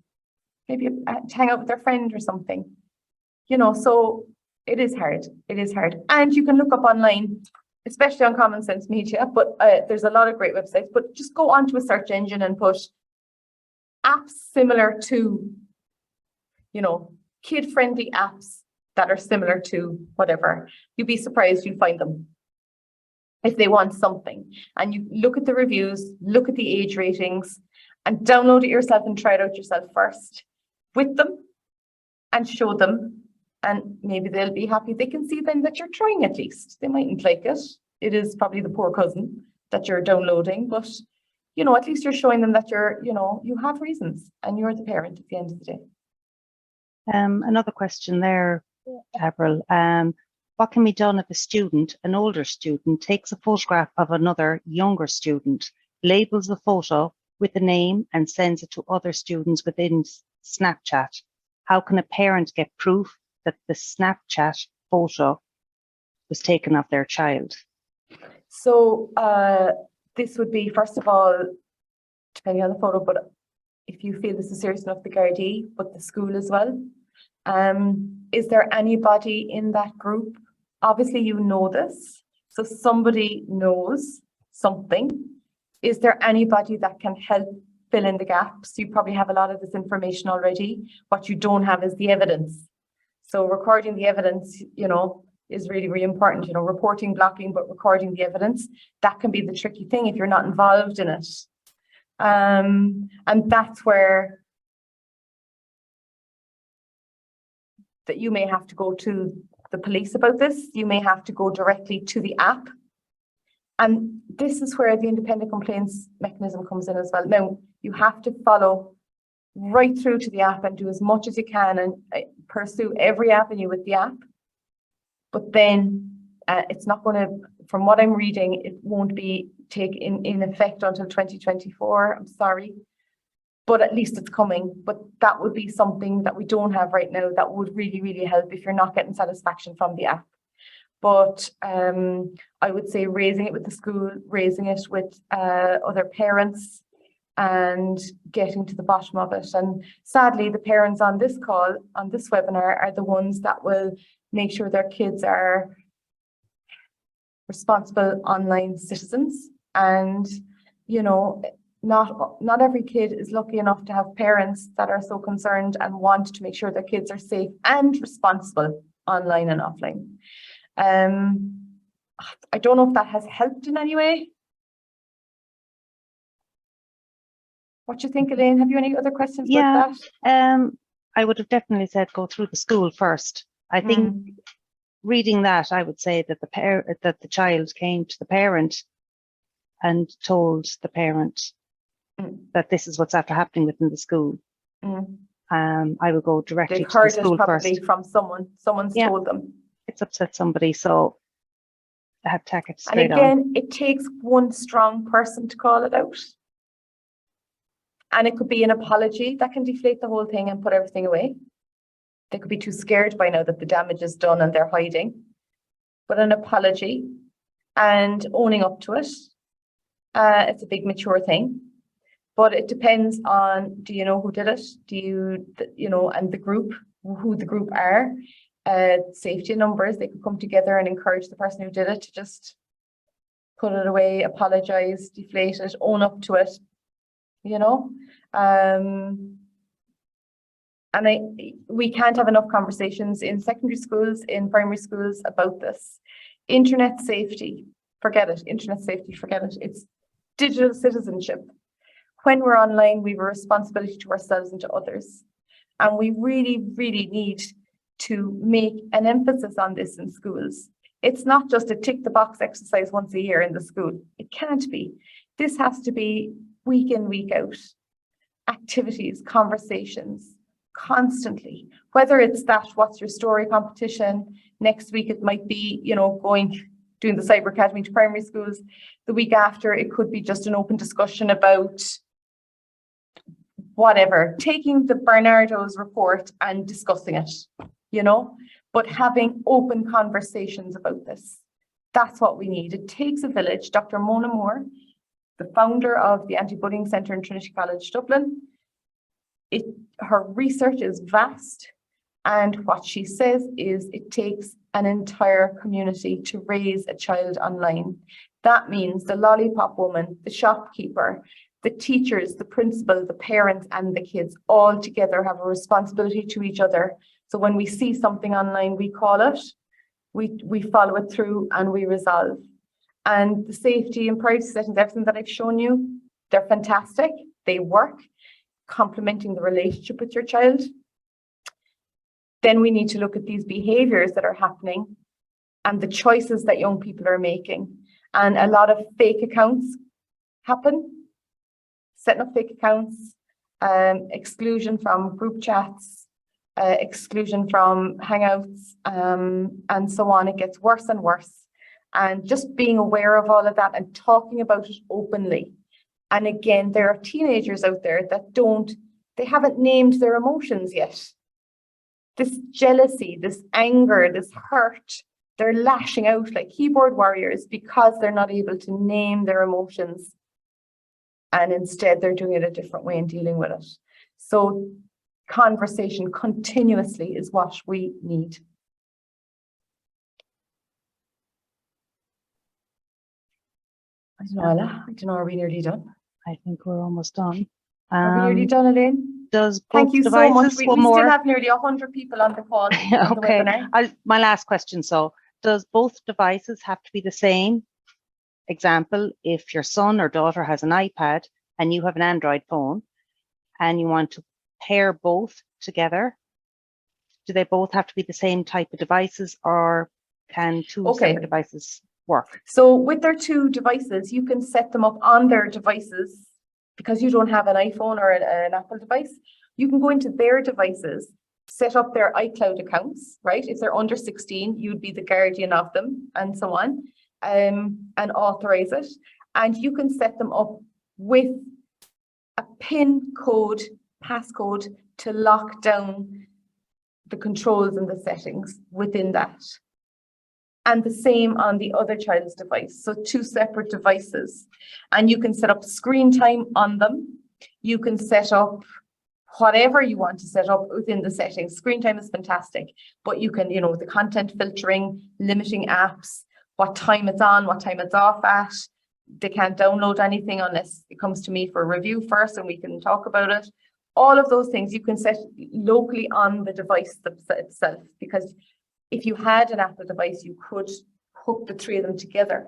Maybe hang out with their friend or something, so it is hard. It is hard. And you can look up online, especially on Common Sense Media, but there's a lot of great websites, but just go onto a search engine and put apps similar to, kid-friendly apps that are similar to whatever. You'd be surprised you'll find them if they want something. And you look at the reviews, look at the age ratings, and download it yourself and try it out yourself first with them and show them. And maybe they'll be happy. They can see then that you're trying at least. They mightn't like it. It is probably the poor cousin that you're downloading, but at least you're showing them that you have reasons and you're the parent at the end of the day. Another question there, Avril. What can be done if a student, an older student, takes a photograph of another younger student, labels the photo with the name and sends it to other students within Snapchat? How can a parent get proof that the Snapchat photo was taken of their child? So this would be, first of all, depending on the photo, but if you feel this is serious enough, the Gardaí, but the school as well. Is there anybody in that group? Obviously, you know this, so somebody knows something. Is there anybody that can help fill in the gaps? You probably have a lot of this information already. What you don't have is the evidence. So recording the evidence, is really, really important. Reporting, blocking, but recording the evidence, that can be the tricky thing if you're not involved in it. And that's where that you may have to go to the police about this. You may have to go directly to the app. And this is where the independent complaints mechanism comes in as well. Now, you have to follow right through to the app and do as much as you can and pursue every avenue with the app. But then it's not going to, from what I'm reading, it won't be in effect until 2024. I'm sorry. But at least it's coming. But that would be something that we don't have right now that would really, really help if you're not getting satisfaction from the app. But I would say raising it with the school, raising it with other parents, and getting to the bottom of it. And sadly, the parents on this call, on this webinar, are the ones that will make sure their kids are responsible online citizens. And, you know, not every kid is lucky enough to have parents that are so concerned and want to make sure their kids are safe and responsible online and offline. I don't know if that has helped in any way. What do you think, Elaine? Have you any other questions about that? I would have definitely said go through the school first. I think reading that, I would say that the child came to the parent and told the parent that this is what's after happening within the school. I would go directly to the school first. They've heard it probably from someone's told them. It's upset somebody, so they have to take it straight on. And again, it takes one strong person to call it out. And it could be an apology that can deflate the whole thing and put everything away. They could be too scared by now that the damage is done and they're hiding. But an apology and owning up to it, it's a big mature thing. But it depends on, do you know who did it? Do you know, and the group, who the group are, safety numbers, they could come together and encourage the person who did it to just put it away, apologize, deflate it, own up to it, you know. And we can't have enough conversations in secondary schools, in primary schools about this. Internet safety, forget it. Internet safety, forget it. It's digital citizenship. When we're online, we have a responsibility to ourselves and to others. And we really, really need to make an emphasis on this in schools. It's not just a tick the box exercise once a year in the school. It can't be. This has to be week in, week out. Activities, conversations, constantly. Whether it's that what's your story competition, next week it might be, you know, doing the Cyber Academy to primary schools. The week after, it could be just an open discussion about whatever, taking the Barnardo's report and discussing it, you know, but having open conversations about this. That's what we need. It takes a village. Dr. Mona Moore, the founder of the Anti-Bullying Centre in Trinity College, Dublin, her research is vast. And what she says is it takes an entire community to raise a child online. That means the lollipop woman, the shopkeeper, the teachers, the principal, the parents, and the kids all together have a responsibility to each other. So when we see something online, we call it, we follow it through, and we resolve. And the safety and privacy settings, everything that I've shown you, they're fantastic. They work, complementing the relationship with your child. Then we need to look at these behaviors that are happening and the choices that young people are making. And a lot of fake accounts happen, setting up fake accounts, exclusion from group chats, exclusion from hangouts, and so on. It gets worse and worse. And just being aware of all of that and talking about it openly. And again, there are teenagers out there that they haven't named their emotions yet. This jealousy, this anger, this hurt, they're lashing out like keyboard warriors because they're not able to name their emotions. And instead they're doing it a different way and dealing with it. So conversation continuously is what we need. I don't know, Ella. I don't know, are we nearly done? I think we're almost done. Are we nearly done, Elaine? Thank you so much. We still have nearly 100 people on the call. On the webinar. My last question. So, does both devices have to be the same? Example, if your son or daughter has an iPad and you have an Android phone and you want to pair both together, do they both have to be the same type of devices, or can two separate devices work? So with their two devices, you can set them up on their devices. Because you don't have an iPhone or an Apple device, you can go into their devices, set up their iCloud accounts, right? If they're under 16, you'd be the guardian of them and so on, and authorize it. And you can set them up with a PIN code, passcode, to lock down the controls and the settings within that. and the same on the other child's device. So 2 separate devices, and you can set up screen time on them. You can set up whatever you want to set up within the settings. Screen time is fantastic, but you can, the content filtering, limiting apps, what time it's on, what time it's off at. They can't download anything unless it comes to me for review first and we can talk about it. All of those things you can set locally on the device itself, because if you had an Apple device, you could hook the 3 of them together.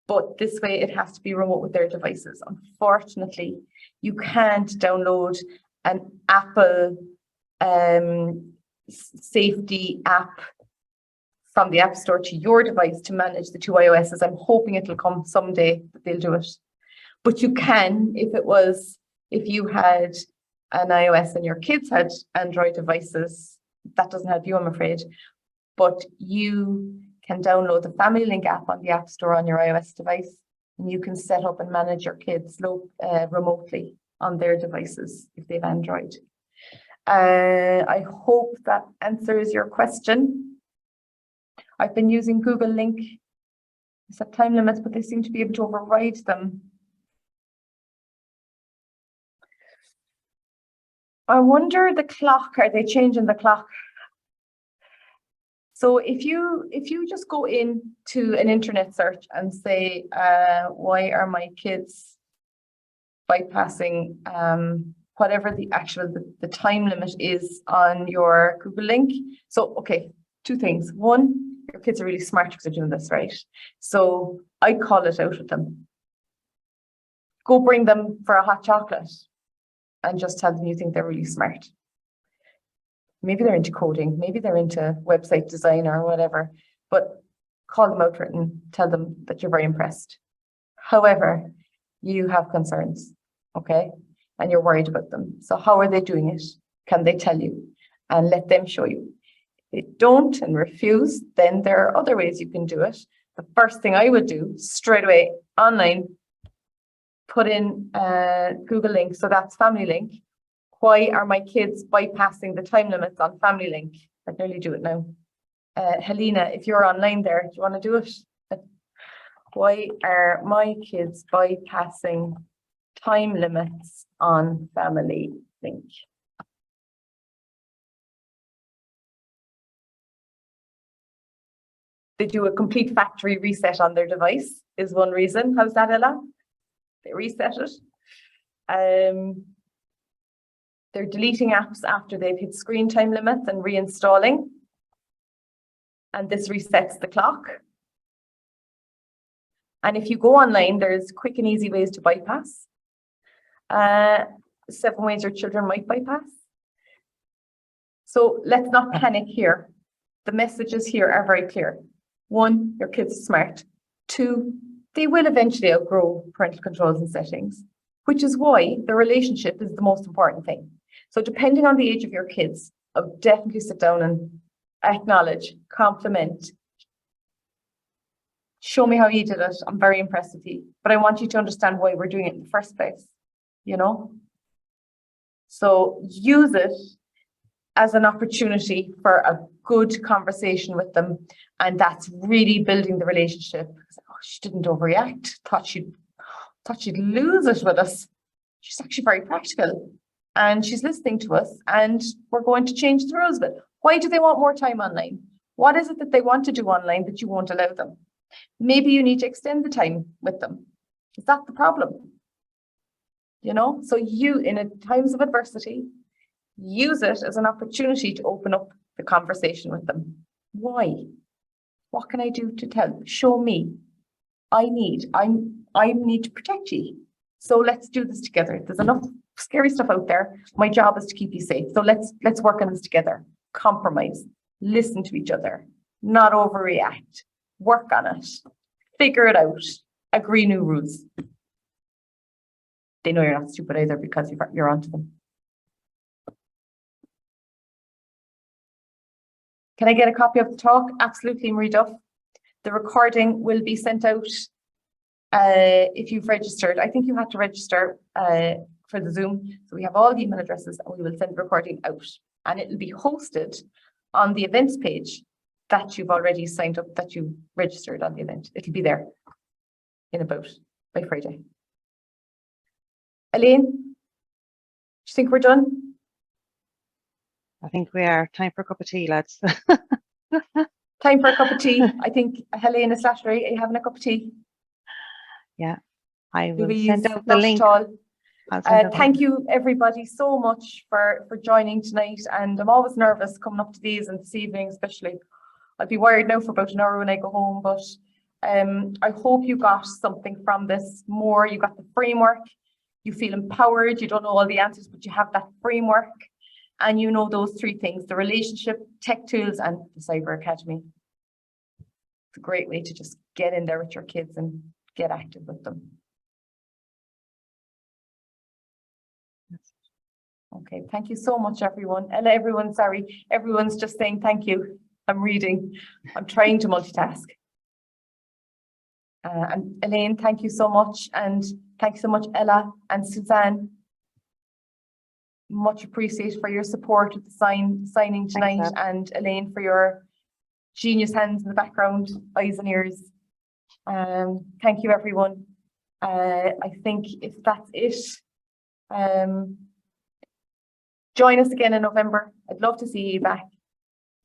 But this way it has to be remote with their devices. Unfortunately, you can't download an Apple safety app from the App Store to your device to manage the 2 iOSs. I'm hoping it'll come someday that they'll do it. But you can, if you had an iOS and your kids had Android devices, that doesn't help you, I'm afraid. But you can download the Familylink app on the App Store on your iOS device, and you can set up and manage your kids remotely on their devices if they have Android. I hope that answers your question. I've been using Google Link. I set time limits, but they seem to be able to override them. I wonder the clock, are they changing the clock? So if you just go into an internet search and say, why are my kids bypassing whatever the time limit is on your Google Link. So, okay, 2 things. One, your kids are really smart because they're doing this, right? So I call it out with them. Go bring them for a hot chocolate and just tell them you think they're really smart. Maybe they're into coding, maybe they're into website design or whatever, but call them out for it and tell them that you're very impressed. However, you have concerns, okay? And you're worried about them. So how are they doing it? Can they tell you? And let them show you. If they don't and refuse, then there are other ways you can do it. The first thing I would do straight away online, put in Google Link, so that's Familylink. Why are my kids bypassing the time limits on Familylink? I can nearly do it now. Helena, if you're online there, do you want to do it? Why are my kids bypassing time limits on Familylink? They do a complete factory reset on their device is one reason. How's that, Ella? They reset it. They're deleting apps after they've hit screen time limits and reinstalling. And this resets the clock. And if you go online, there's quick and easy ways to bypass. 7 ways your children might bypass. So let's not panic here. The messages here are very clear. 1, your kids are smart. 2, they will eventually outgrow parental controls and settings, which is why the relationship is the most important thing. So depending on the age of your kids, I'll definitely sit down and acknowledge, compliment. Show me how you did it. I'm very impressed with you. But I want you to understand why we're doing it in the first place, you know? So use it as an opportunity for a good conversation with them. And that's really building the relationship. Oh, she didn't overreact. Thought she'd lose it with us. She's actually very practical. And she's listening to us, and we're going to change the rules. But why do they want more time online? What is it that they want to do online that you won't allow them? Maybe you need to extend the time with them. Is that the problem? You know, so you, in times of adversity, use it as an opportunity to open up the conversation with them. Why? What can I do to tell? Show me. I need to protect you. So let's do this together. There's enough scary stuff out there. My job is to keep you safe. So let's work on this together. Compromise. Listen to each other. Not overreact. Work on it. Figure it out. Agree new rules. They know you're not stupid either because you're onto them. Can I get a copy of the talk? Absolutely, Marie Duff. The recording will be sent out if you've registered. I think you have to register for the Zoom. So we have all the email addresses and we will send the recording out. And it will be hosted on the events page that you've already signed up, that you registered on the event. It'll be there in about by Friday. Elaine, do you think we're done? I think we are. Time for a cup of tea, lads. Time for a cup of tea. I think Helena Slattery, are you having a cup of tea? Yeah, I will Louise, send out the not link. at all. I'll send out Thank you everybody so much for joining tonight, and I'm always nervous coming up to these and this evening especially. I'll be wired now for about an hour when I go home, but I hope you got something from this more. You got the framework, you feel empowered, you don't know all the answers, but you have that framework, and you know those three things: the relationship, tech tools, and the Cyber Academy. It's a great way to just get in there with your kids and get active with them. Okay, thank you so much, everyone. And everyone, sorry, everyone's just saying thank you. I'm reading. I'm trying to multitask. And Elaine, thank you so much. And thank you so much, Ella and Suzanne. Much appreciated for your support with the signing tonight. Thanks, and Elaine, for your genius hands in the background, eyes and ears. Thank you, everyone. I think if that's it, join us again in November. I'd love to see you back.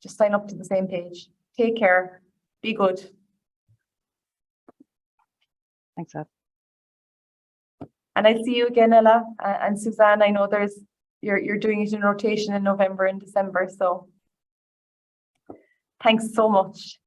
Just sign up to the same page. Take care. Be good. Thanks, Ed. And I'll see you again, Ella and Suzanne. I know you're doing it in rotation in November and December. So thanks so much.